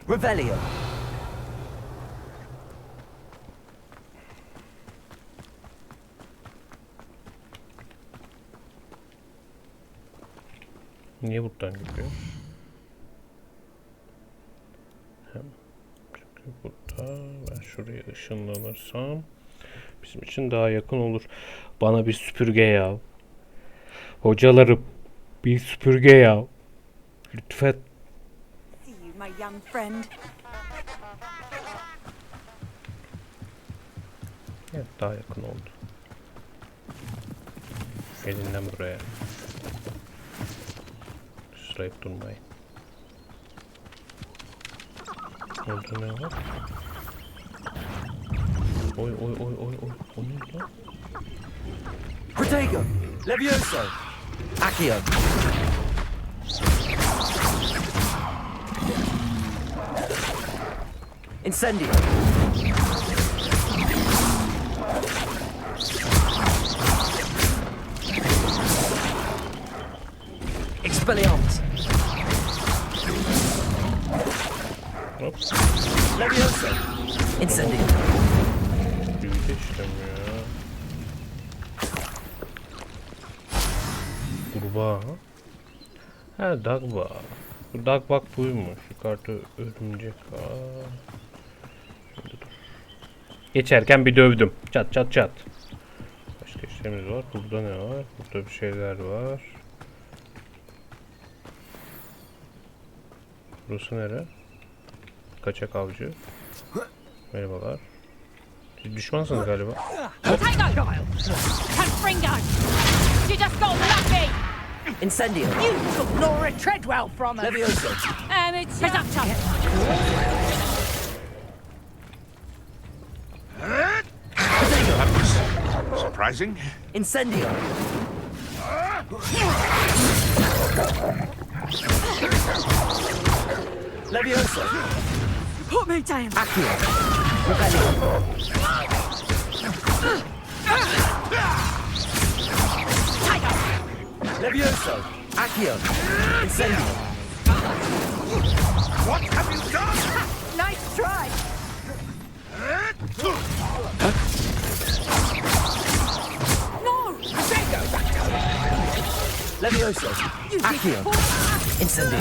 Revelio. Niye buradan gidiyor? Çünkü burada ben şuraya ışınlanırsam bizim için daha yakın olur. Bana bir süpürge ya. Hocalarım bir süpürge ya. Lütfen. See you, my young friend. Evet, daha yakın oldu. Elinden buraya. Sırayıp durmayın. Orada ne var? Oy oy oy oy oy. O ne lan? Protego. Levioso. Accio. Incendio. Expelliarmus. Hop. Levioso. Incendio. Büyüdü işte ya. Kurbağa. Ha, Dagbak. Bu Dagbak buymuş. Yukarıda örümcek. Şimdi dur. Geçerken bir dövdüm. Çat çat çat. Başka işlerimiz var. Burada ne var? Burada bir şeyler var. Burası nere? Kaçak avcı. Merhabalar. Siz düşmansınız galiba. Incendio. You took Laura Treadwell from us. Levioso. That was surprising. Incendio. Levioso. Put me down. Accio. Revelio. Levioso. Accio. Incendio. What have you done? Nice try. No. Levioso. Accio. Incendio.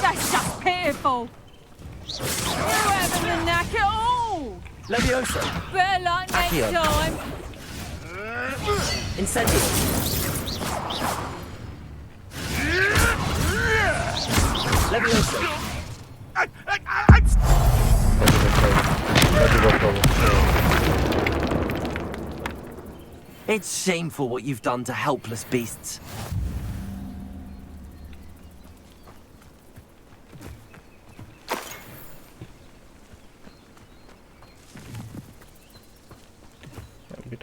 That's just pitiful. You haven't the knack at all. Levioso. Better luck next Accio. time. Incendio. Levioso. Hadi bakalım. It's shameful what you've done to helpless beasts.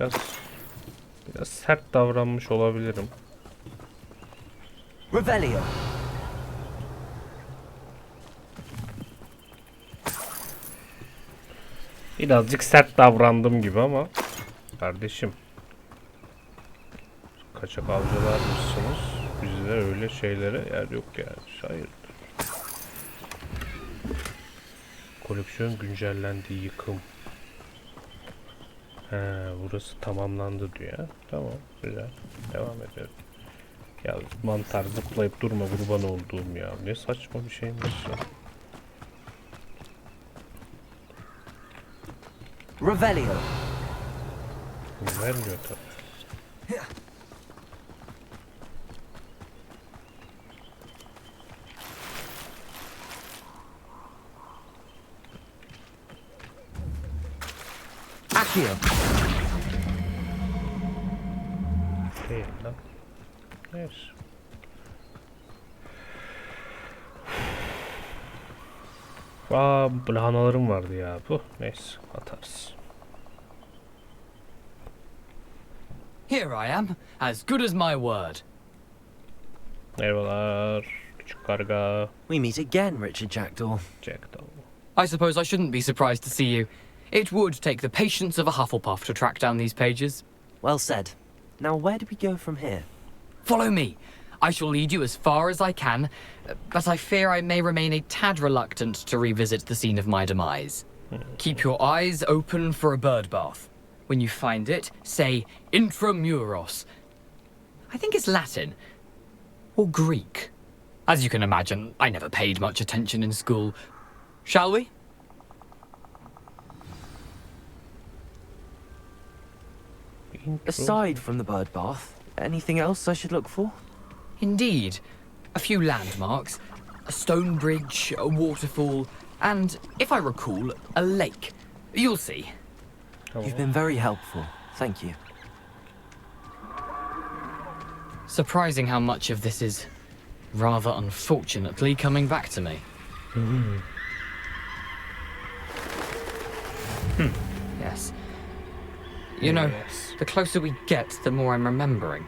Biraz sert davranmış olabilirim. Revelio. Birazcık sert davrandım gibi ama kardeşim, kaçak avcılar mısınız? Bizde öyle şeylere yer yok yani. Hayır. Koleksiyon güncellendi, yıkım. He, burası tamamlandı diyor. Tamam, güzel. Devam edelim. Ya mantar zıplayıp durma kurban olduğum ya. Ne saçma bir şeymiş ya. Revelio. Vermiyor tabii. Accio. Değil lan. Neyse. Lahanalarım vardı ya. Bu neyse, atarız. Here I am, as good as my word. Merhabalar, küçük karga. We meet again, Richard Jackdaw. I suppose I shouldn't be surprised to see you. It would take the patience of a Hufflepuff to track down these pages. Well said. Now, where do we go from here? Follow me. I shall lead you as far as I can, but I fear I may remain a tad reluctant to revisit the scene of my demise. Keep your eyes open for a bird bath. When you find it, say intramuros. I think it's Latin. Or Greek. As you can imagine, I never paid much attention in school. Shall we? Aside from the bird bath, anything else I should look for? Indeed. A few landmarks, a stone bridge, a waterfall, and, if I recall, a lake. You'll see. You've been very helpful. Thank you. Surprising how much of this is, rather unfortunately, coming back to me. Yes. You know, the closer we get, the more I'm remembering.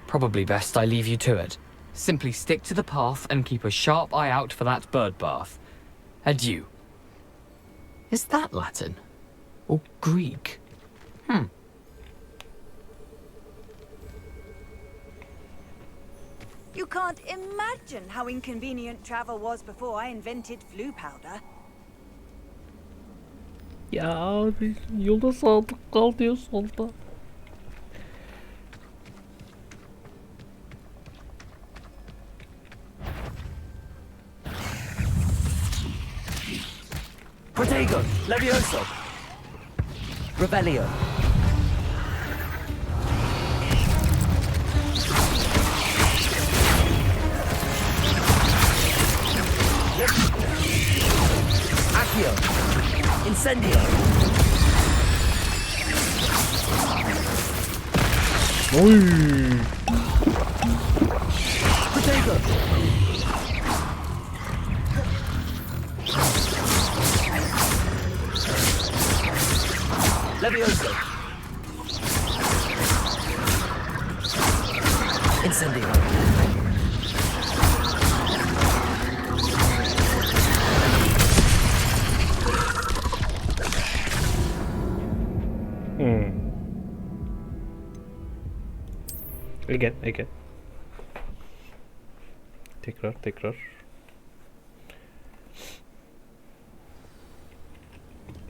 Probably best I leave you to it. Simply stick to the path and keep a sharp eye out for that bird bath. Adieu. Is that Latin? Or Greek? You can't imagine how inconvenient travel was before I invented flu powder. Ya abi, yolda sadık kal diyor solda. Protego, Levioso. Revelio. Accio. Incendio. Oy. Protego. Levioso. Incendio. Again. Tekrar.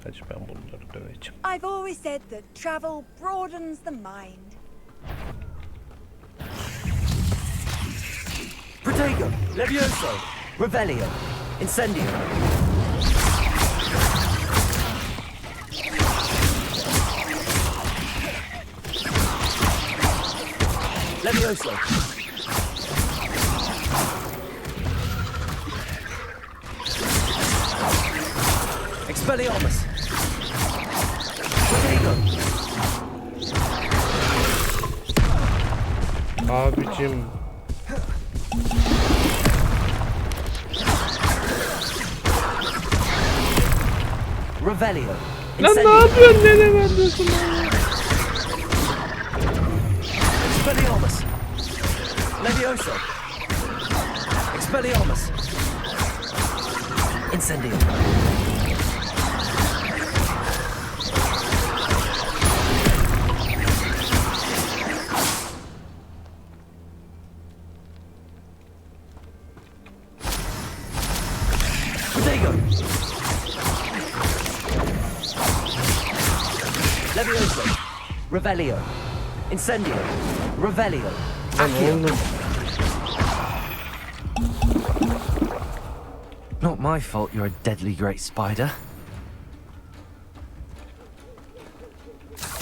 Hadi ben bunları döveceğim. I've always said that travel broadens the mind. Protego, Levioso. Revelio. Incendio. Levioso. Expelliarmus. Protego. Abicim. Revelio. Lan ne yapıyorsun? Nereye bendiyorsun? Levioso! Expelliarmus! Incendio! Protego! Levioso! Revelio! Incendio! Revelio! Accio! Not my fault you're a deadly great spider.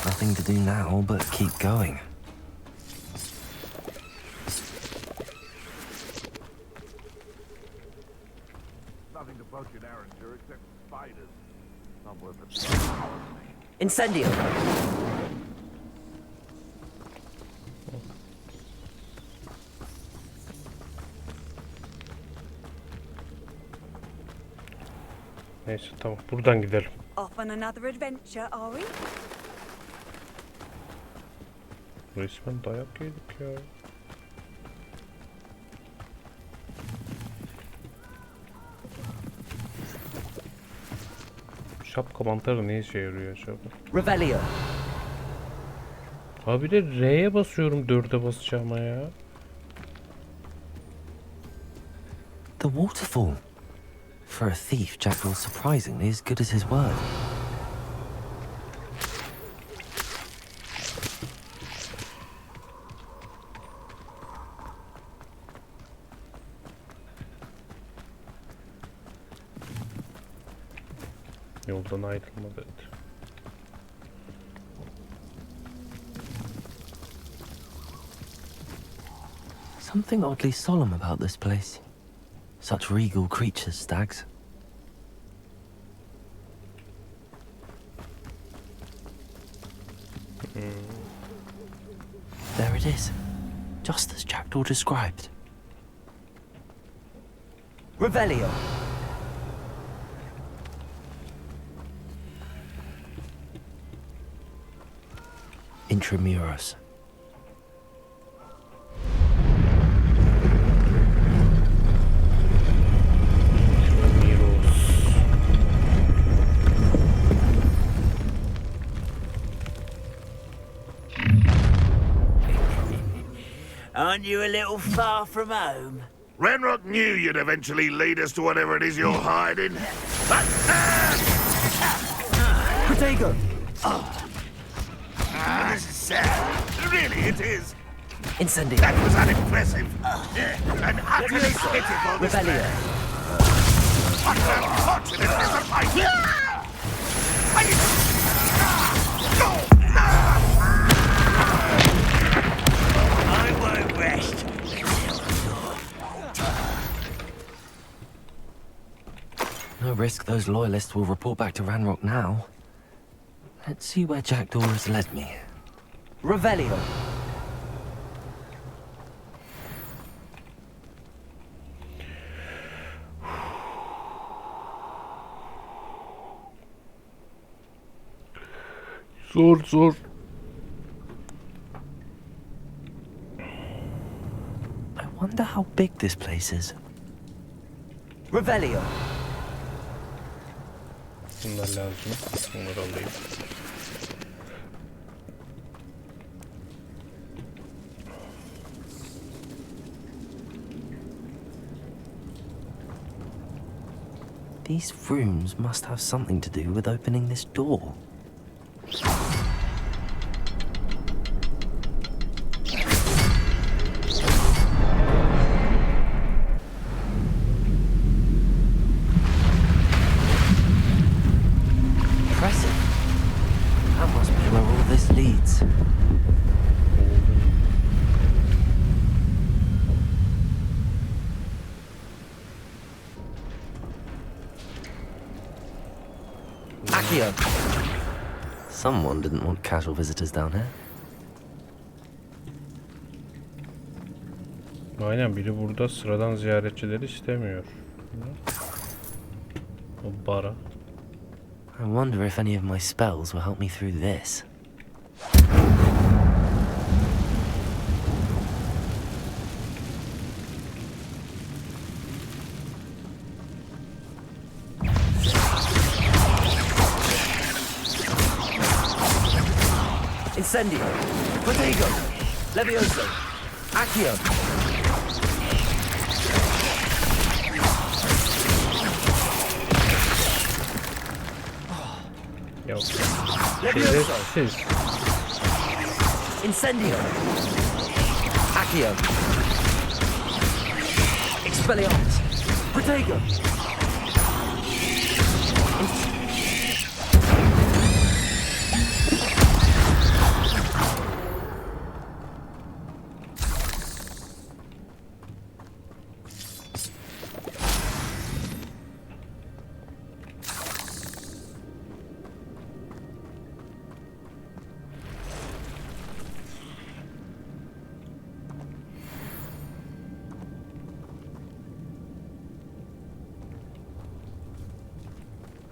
Nothing to do now but keep going. Nothing to bug in Arranger except spiders. Not worth it. Incendio! Neyse tamam buradan gidelim. Off on another adventure, are we? Resmen dayak yedik ya. Şapka mantarı ne işe yarıyor acaba? Revelio! Abi de R'ye basıyorum 4'e basacağıma ya. The waterfall. For a thief, Jack was surprisingly as good as his word. Yoldan ayrılma dedi. Something oddly solemn about this place. Such regal creatures, stags. There it is. Just as Jackdaw described. Revelio! Intramuros. Aren't you a little far from home? Ranrock knew you'd eventually lead us to whatever it is you're hiding. Protego! This is sad. Really, it is. Incendio! That was unimpressive. And utterly pitiful. Revelio! What an unfortunate disappointment! I won't rest. No risk those loyalists will report back to Ranrock now. Let's see where Jackdaw has led me. Revelio! Zor. I wonder how big this place is. Revelio! Bunlar lazım. Bunları alayım. These rooms must have something to do with opening this door. Impressive. That must be where all this leads. Accio! Someone didn't want casual visitors down here. Aynen biri burada sıradan ziyaretçileri istemiyor. O bara. I wonder if any of my spells will help me through this. Incendio. Protego. Levioso. Accio. Yok. Levioso. Siz. Incendio. Accio. Expelliarmus. Protego.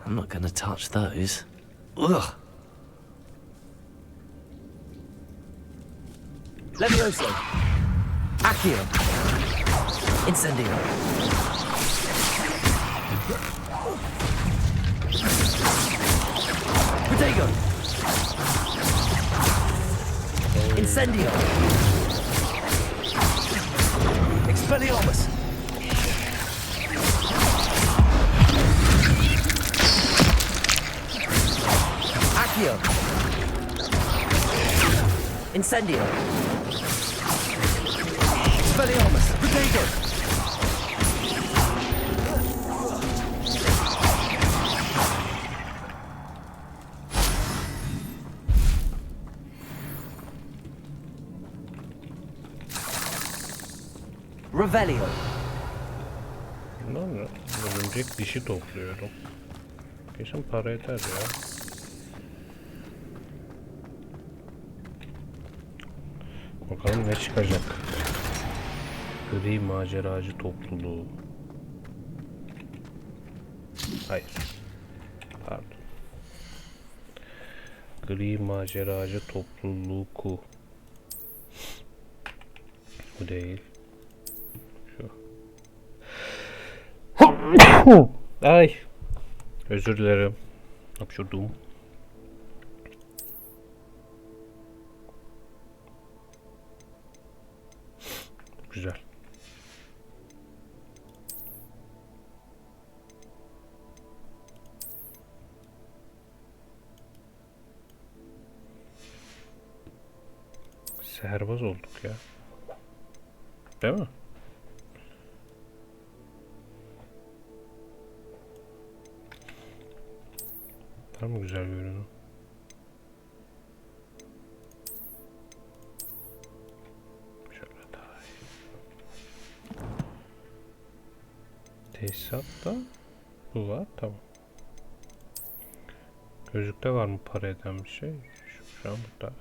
I'm not gonna touch those. Ugh. Levioso. Accio. Incendio. Protego. Incendio. Expelliarmus. Accio. Incendio. Expelliarmus. Protego. Revelio. Bunlar ne? Örümcek dişi topluyorum. Kesin para yeter ya. Bakalım ne çıkacak. Gri maceracı topluluğu. Hayır. Pardon. Gri maceracı topluluğu. Bu değil. Şu. Ay. Özür dilerim. Hapşurdum. Güzel. Seherbaz olduk ya. Değil mi? Var mı güzel bir ürünü? Şöyle daha iyi. Tesisatta bu var, tamam. Gözlükte var mı para eden bir şey? Şu an burada.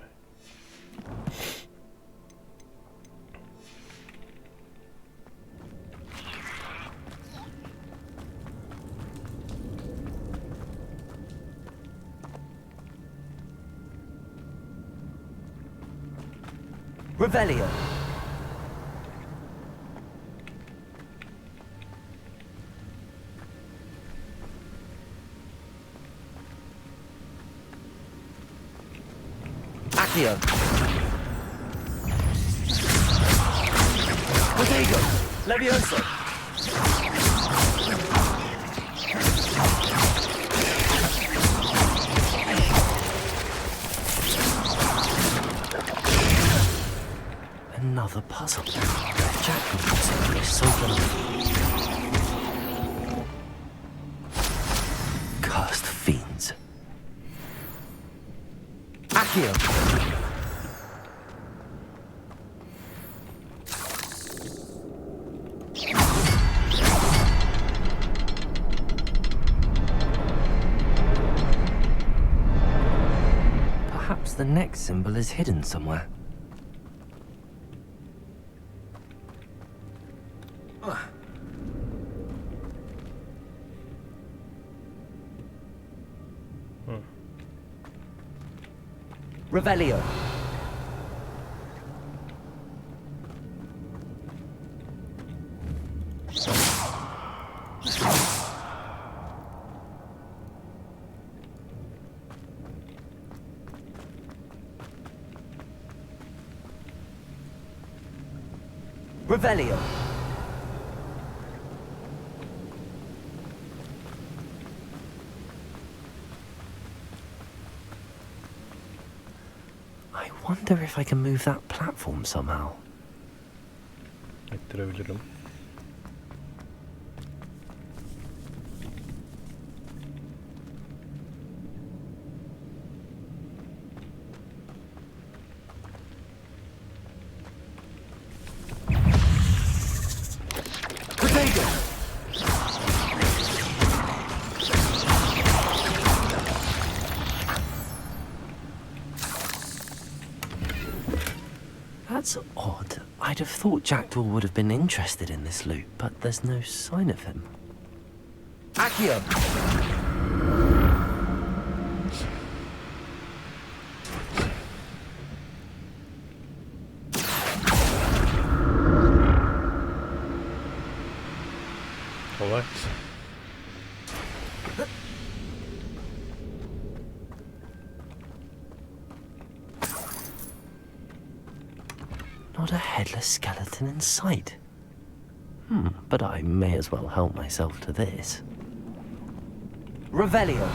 Revelio. Accio. Protego. Levioso. Another puzzle. Jack is so good. Cursed fiends. Accio. Perhaps the next symbol is hidden somewhere. Revelio. Revelio. I wonder if I can move that platform somehow. Ettirebilirim. That's odd. I'd have thought Jackdaw would have been interested in this loot, but there's no sign of him. Accio. Kolay. Not a headless skeleton in sight. But I may as well help myself to this. Revelio.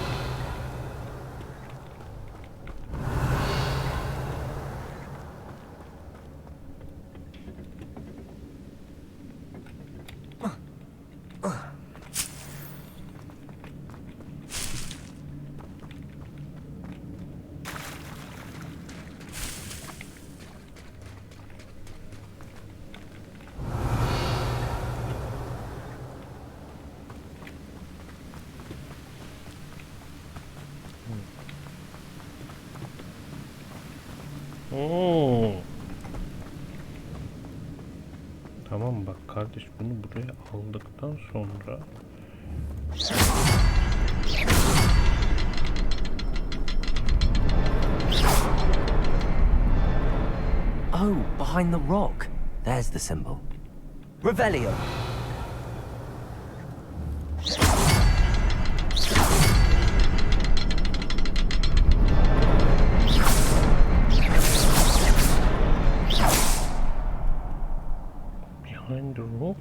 Tamam bak kardeş, bunu buraya aldıktan sonra Oh, behind the rock. There's the symbol. Revelio. Behind the rock.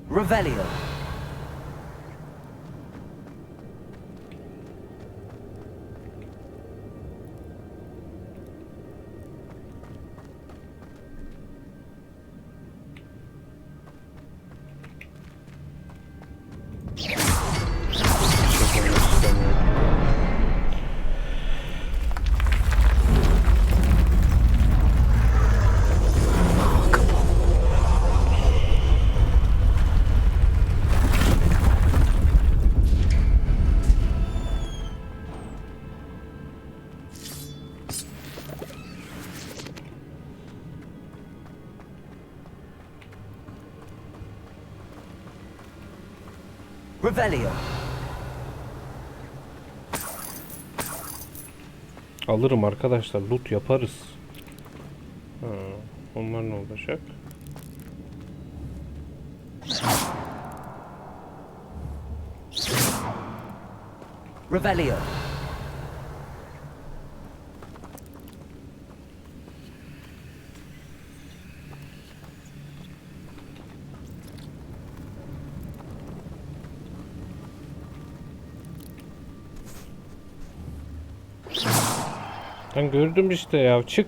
Revelio. Revelio. Alırım arkadaşlar, loot yaparız. Onlar ne olacak? Revelio. Ben gördüm işte ya, çık.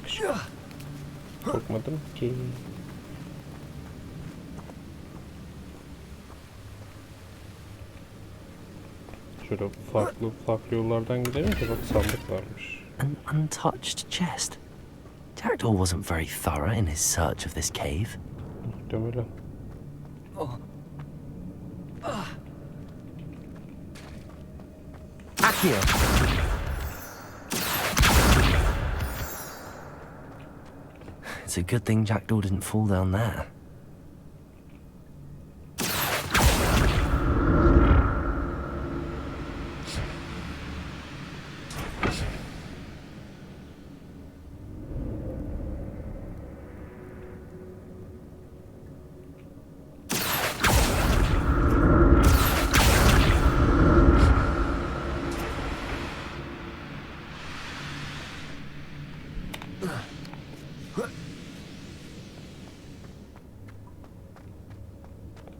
Çık. Korkmadım ki. Şöyle farklı yollardan gidelim ki bak, sandık varmış. An untouched chest. Jackdaw wasn't very thorough in his search of this cave. Muhtemelen. Accio. It's a good thing Jackdaw didn't fall down there.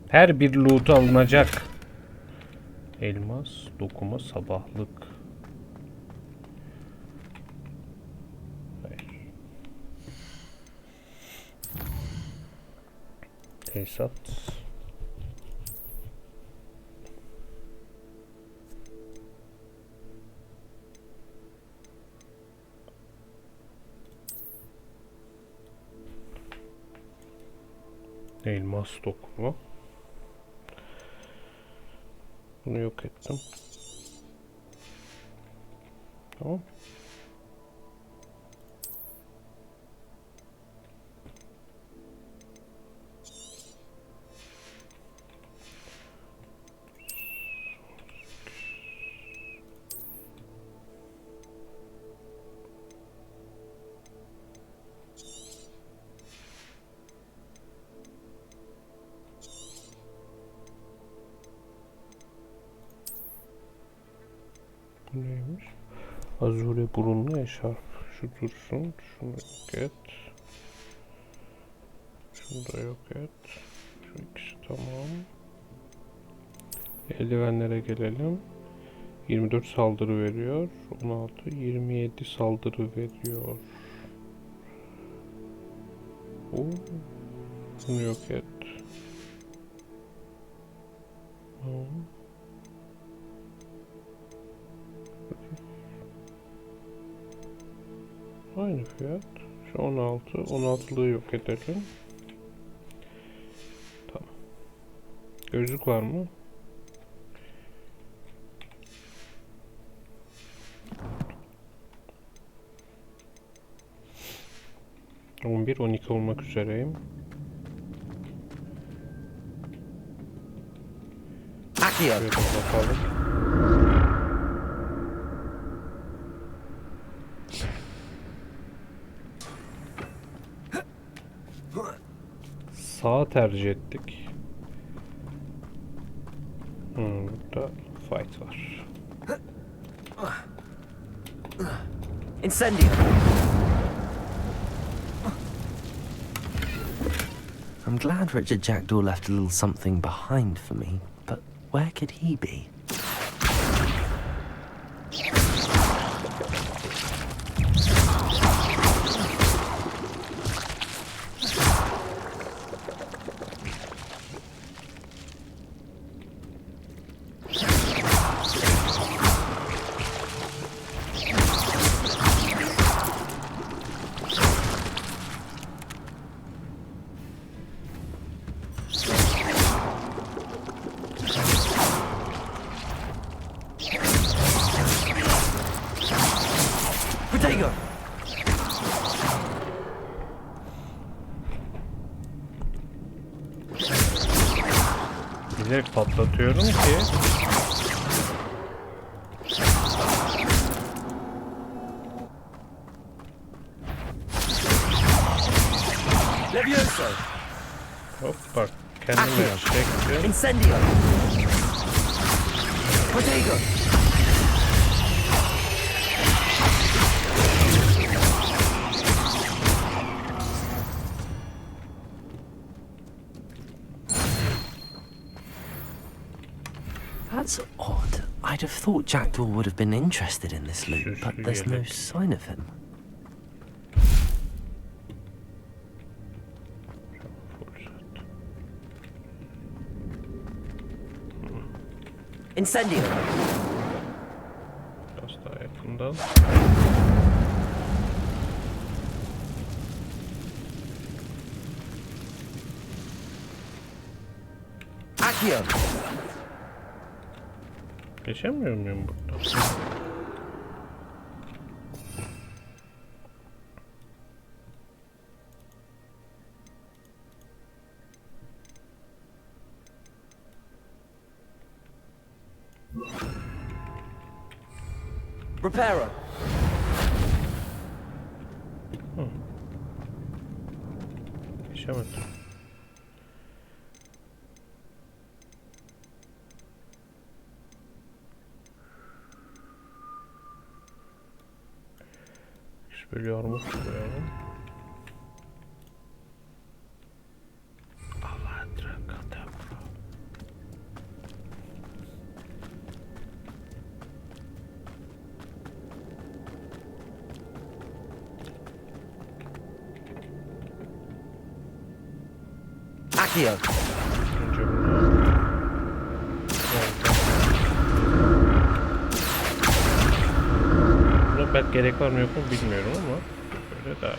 Her bir loot alınacak. Elmas, dokuma, sabahlık. Hayır. Tesisat. Elmas, dokuma. Bunu yok ettim. Tamam. Neymiş? Azure burunlu eşarp. Şu dursun. Şunu yok et. Şunu da yok et. Şu ikisi tamam. Eldivenlere gelelim. 24 saldırı veriyor. 16, 27 saldırı veriyor. Oo. Bunu yok et. Tamam. Aynı fiyat. Şu 16. 16'lığı yok edelim. Tamam. Gözlük var mı? ...11, 12 olmak üzereyim. Şöyle bakalım. Sağa tercih ettik. Burada fight var. Incendio. I'm glad Richard Jackdaw left a little something behind for me, but where could he be? Bilerek patlatıyorum ki hop bak kendime çektim. Incendio. Potato. That's odd. I'd have thought Jackdaw would have been interested in this loot, but there's no sign of him. Incendio. Biraz daha yakından. Accio. Geçemiyor muyum burada? Reparo. Geçemedim. Böyle armut koyalım. Accio. Buna belki gerek var mı yok mu bilmiyorum ama böyle daha iyi.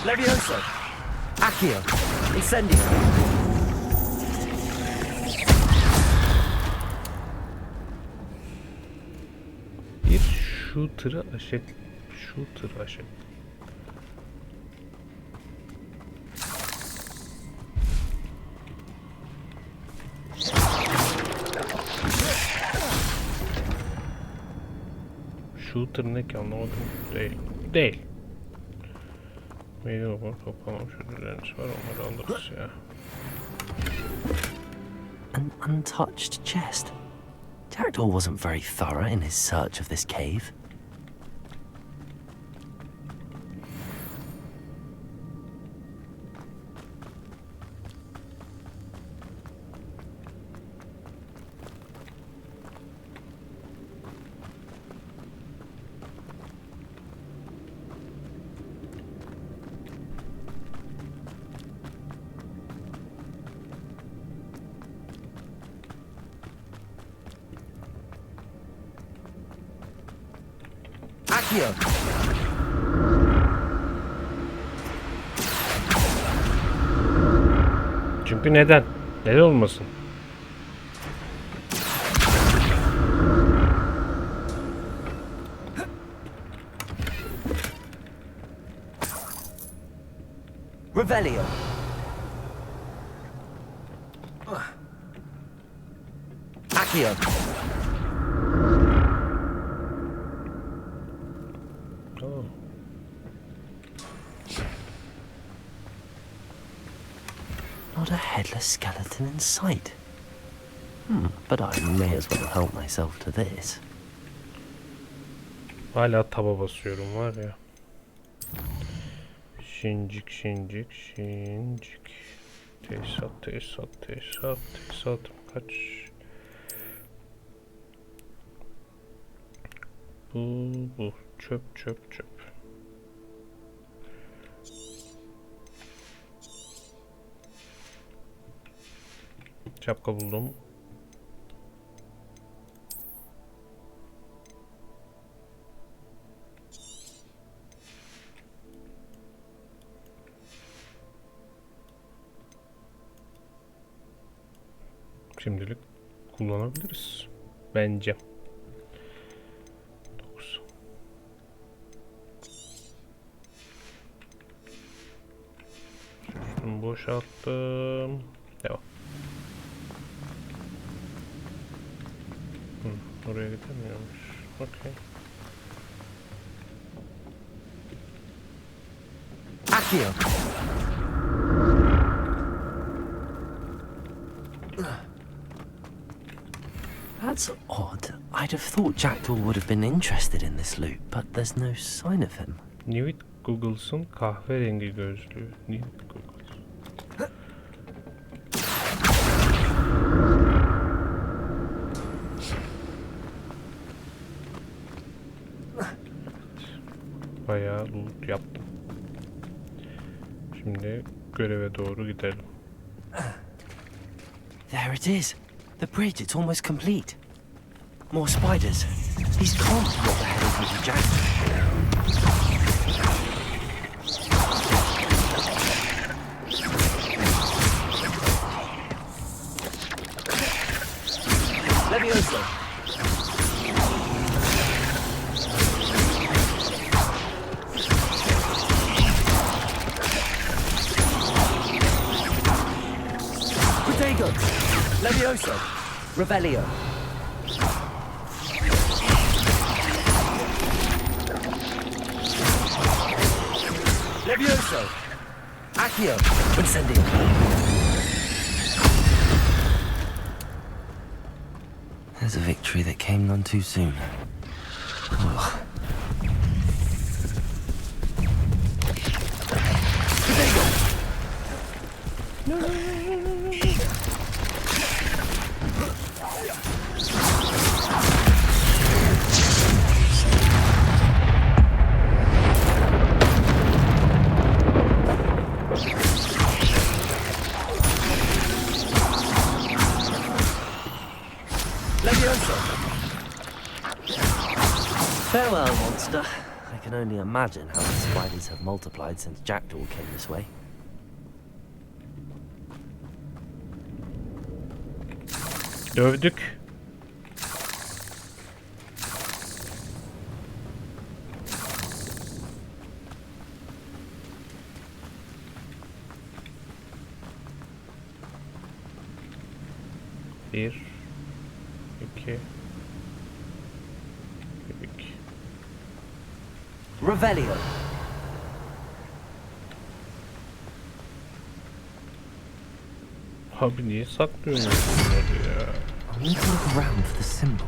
Levioso. Accio. Incendio. Bir shooter'ı aşet. Shooter aşet. Shooter ne ki anlamadım. Değil. Meydan okuma toplamamış ödülleriniz var, onları alırız ya. An untouched chest. Jackdaw wasn't very thorough in his search of this cave. Accio. Çünkü neden? Neden olmasın? Revelio. Accio. Oh. Not a headless skeleton in sight. But I may as well help myself to this. Hala taba basıyorum var ya. Şincik. Tesisat. Kaç? Bu. Çöp. Şapka buldum. Şimdilik kullanabiliriz. Bence. 9. Şunu boşalttım. Devam. Oraya gidemiyormuş. Okey. Accio. That's odd. I'd have thought Jackdaw would have been interested in this loot, but there's no sign of him. Newt Googles'un kahverengi gözlüğü. Newt Googles. Bayağı loot yaptım. Şimdi göreve doğru gidelim. There it is. The bridge, it's almost complete. More spiders. These can't be what the hell is with Jackdaw. Levioso. Protego. Levioso. Revelio. Levioso. Accio. Incendio. There's a victory that came none too soon. Ugh. Farewell, monster. I can only imagine how the spiders have multiplied since Jackdaw came this way. Dövdük. Bir, iki, üç. Revelio. Abi niye saklıyorsun bunları ya? I need to look around for the symbol.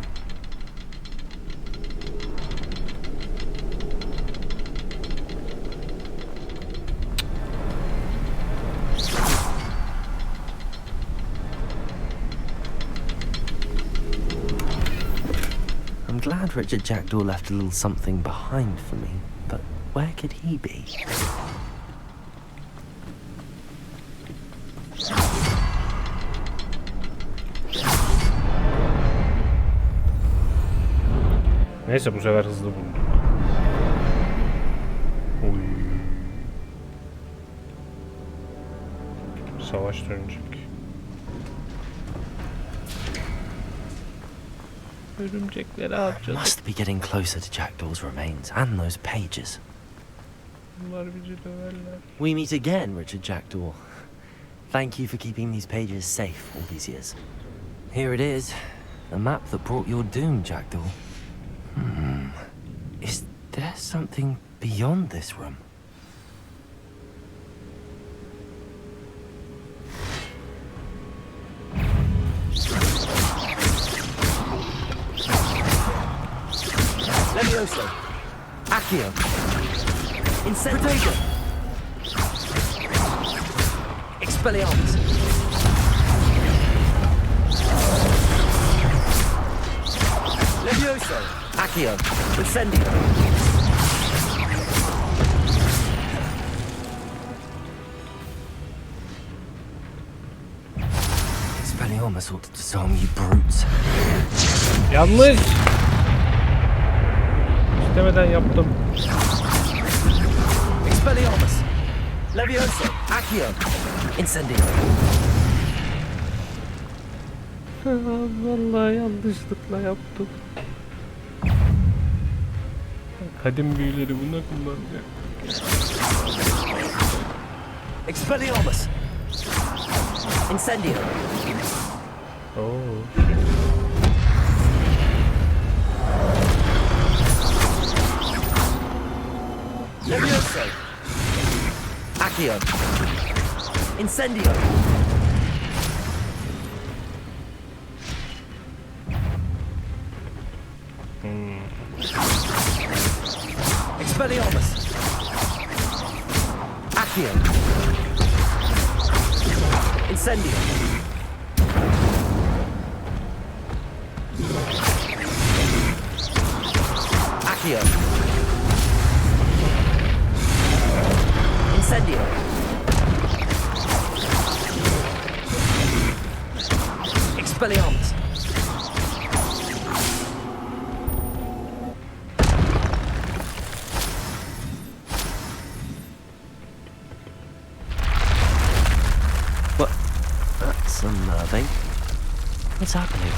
I'm glad Richard Jackdaw left a little something behind for me, but where could he be? Neyse bu sefer hızlı buldum. Oy. Savaş dönecek. Örümcekleri harcadık. Must be getting closer to Jackdaw's remains and those pages. Bunlar bizi döverler. We meet again, Richard Jackdaw. Thank you for keeping these pages safe all these years. Here it is. The map that brought your doom, Jackdaw. Is there something beyond this room? Levioso. Accio. Incendio. Expelliarmus. Levioso. Accio. Incendio. Expelliarmus ought to disarm you brutes. Yanlış. İstemeden yaptım. Expelliarmus. Levioso. Accio. Incendio. Vallahi yanlışlıkla yaptım. Kadim büyüleri buna kullanacak. Expelliarmus. Incendio. Oh. Levioso. Accio. Incendio. Expelliarmus. Accio. Incendio. Accio. Incendio. Expelliarmus. What? That's unnerving. What's happening?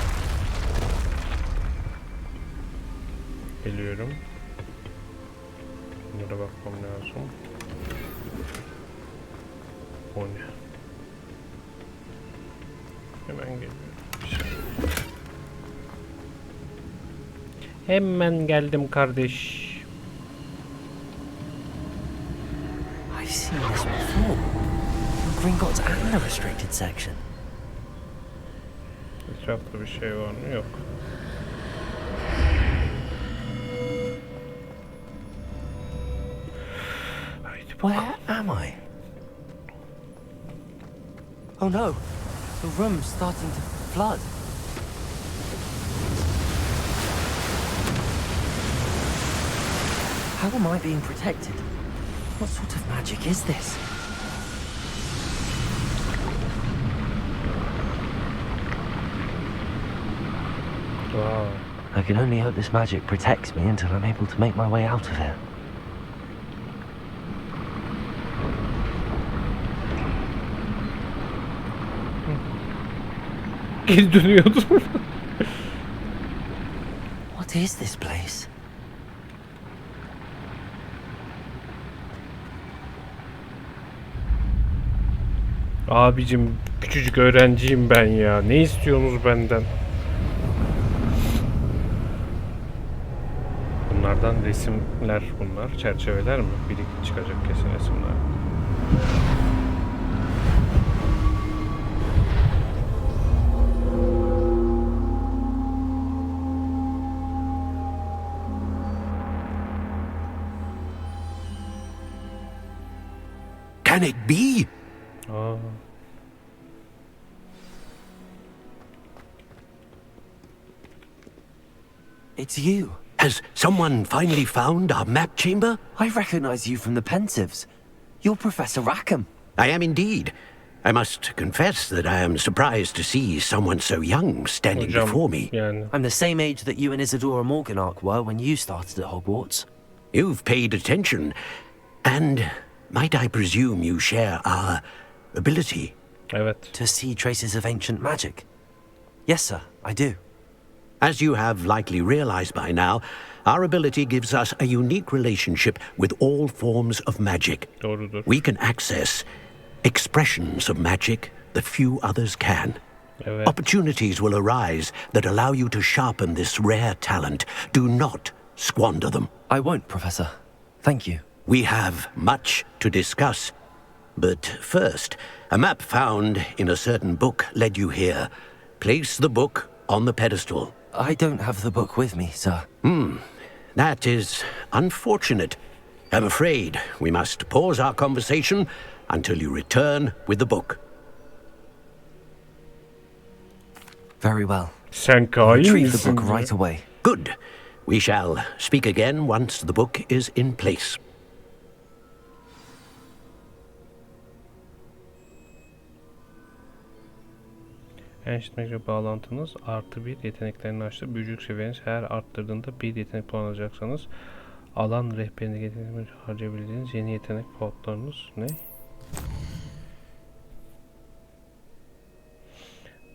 Geliyorum. Bunlara bakmam lazım. O ne? Hemen geliyorum. Hemen geldim kardeş. I've seen this before. Gringotts and the restricted section. Etrafta bir şey var mı? Yok. Where am I? Oh no, the room's starting to flood. How am I being protected? What sort of magic is this? Wow. I can only hope this magic protects me until I'm able to make my way out of here. Geri dönüyordum. What is this place? Abicim küçücük öğrenciyim ben ya. Ne istiyorsunuz benden? Bunlardan resimler bunlar. Çerçeveler mi? Biri çıkacak kesin resimler. Can it be? Aa. It's you. Has someone finally found our map chamber? I recognize you from the Pensives. You're Professor Rackham. I am indeed. I must confess that I am surprised to see someone so young standing before me. I'm the same age that you and Isadora Morganach were when you started at Hogwarts. You've paid attention, and might I presume you share our ability? Evet. To see traces of ancient magic. Yes, sir, I do. As you have likely realized by now, our ability gives us a unique relationship with all forms of magic. Doğrudur. We can access expressions of magic that few others can. Evet. Opportunities will arise that allow you to sharpen this rare talent. Do not squander them. I won't, Professor. Thank you. We have much to discuss. But first, a map found in a certain book led you here. Place the book on the pedestal. I don't have the book with me, sir. That is unfortunate. I'm afraid we must pause our conversation until you return with the book. Very well. Sen Retrieve the misin? book right away. Good. We shall speak again once the book is in place. Eniştemekle bağlantınız +1 yeteneklerini açtı. Büyücülük seviyeniz her arttırdığında bir yetenek puan alacaksanız alan rehberine yetenek harcayabildiğiniz yeni yetenek puanlarınız ne?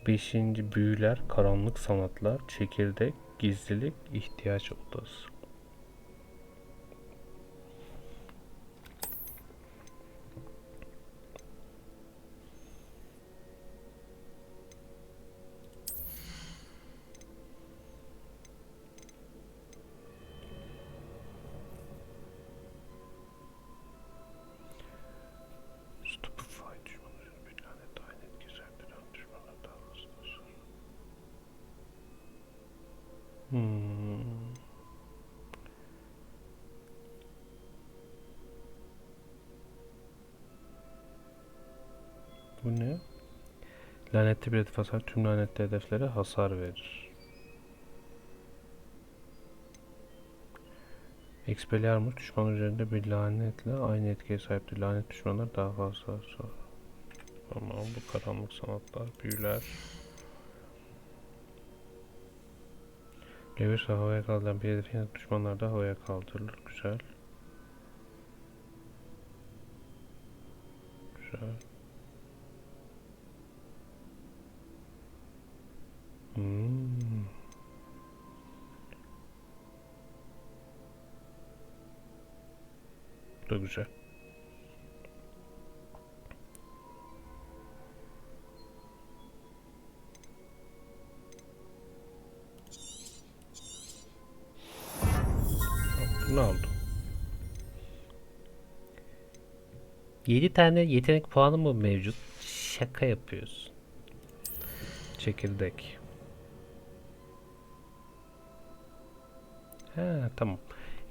5. büyüler, karanlık sanatlar, çekirdek, gizlilik, ihtiyaç odası. Bu ne? Lanetli bir hedef hasar tüm lanetli hedeflere hasar verir. Expelliarmus düşman üzerinde bir lanetle aynı etkiye sahiptir. Lanet düşmanlar daha fazla hasar. Tamam, bu karanlık sanatlar, büyüler. Lewis havaya kaldıran bir hedefin düşmanlar da havaya kaldırılır. Güzel. Güzel. Bu da güzel. Ne oldu? 7 tane yetenek puanı mı mevcut? Şaka yapıyorsun. Çekirdek. Ha, tamam.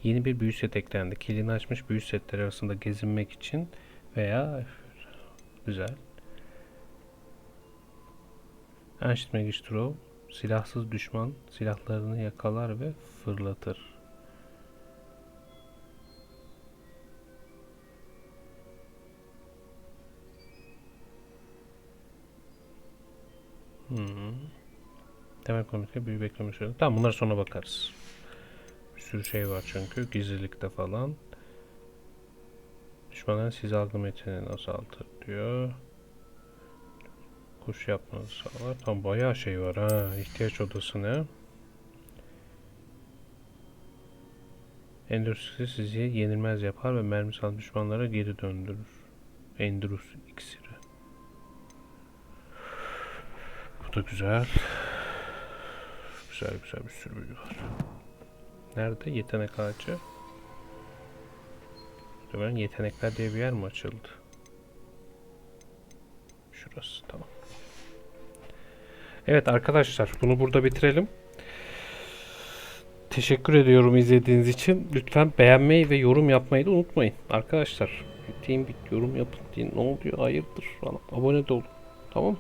Yeni bir büyü set eklendi. Kilini açmış büyü setleri arasında gezinmek için veya güzel. Ancient Magic Throw. Silahsız düşman silahlarını yakalar ve fırlatır. Temel komikle büyü bekleme süresi. Tamam, bunlara sonra bakarız. Bir sürü şey var çünkü. Gizlilikte falan. Düşmanların sizi algılama yeteneğini azaltır diyor. Kuş yapmanızı sağlar. Tam bayağı şey var ha. İhtiyaç odası ne? Endüstrisi sizi yenilmez yapar ve mermisal düşmanlara geri döndürür. Endurus iksiri. Bu da güzel. Güzel bir sürü büyü var. Nerede? Yetenek ağacı. Muhtemelen yetenekler diye bir yer mi açıldı? Şurası, tamam. Evet arkadaşlar, bunu burada bitirelim. Teşekkür ediyorum izlediğiniz için. Lütfen beğenmeyi ve yorum yapmayı da unutmayın. Arkadaşlar, deyin bir yorum yapın deyin. Ne oluyor? Hayırdır falan. Abone de olun. Tamam.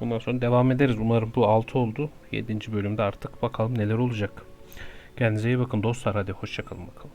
Ondan sonra devam ederiz. Umarım bu 6 oldu. 7. bölümde artık bakalım neler olacak. Kendinize iyi bakın dostlar. Hadi hoşça kalın bakalım.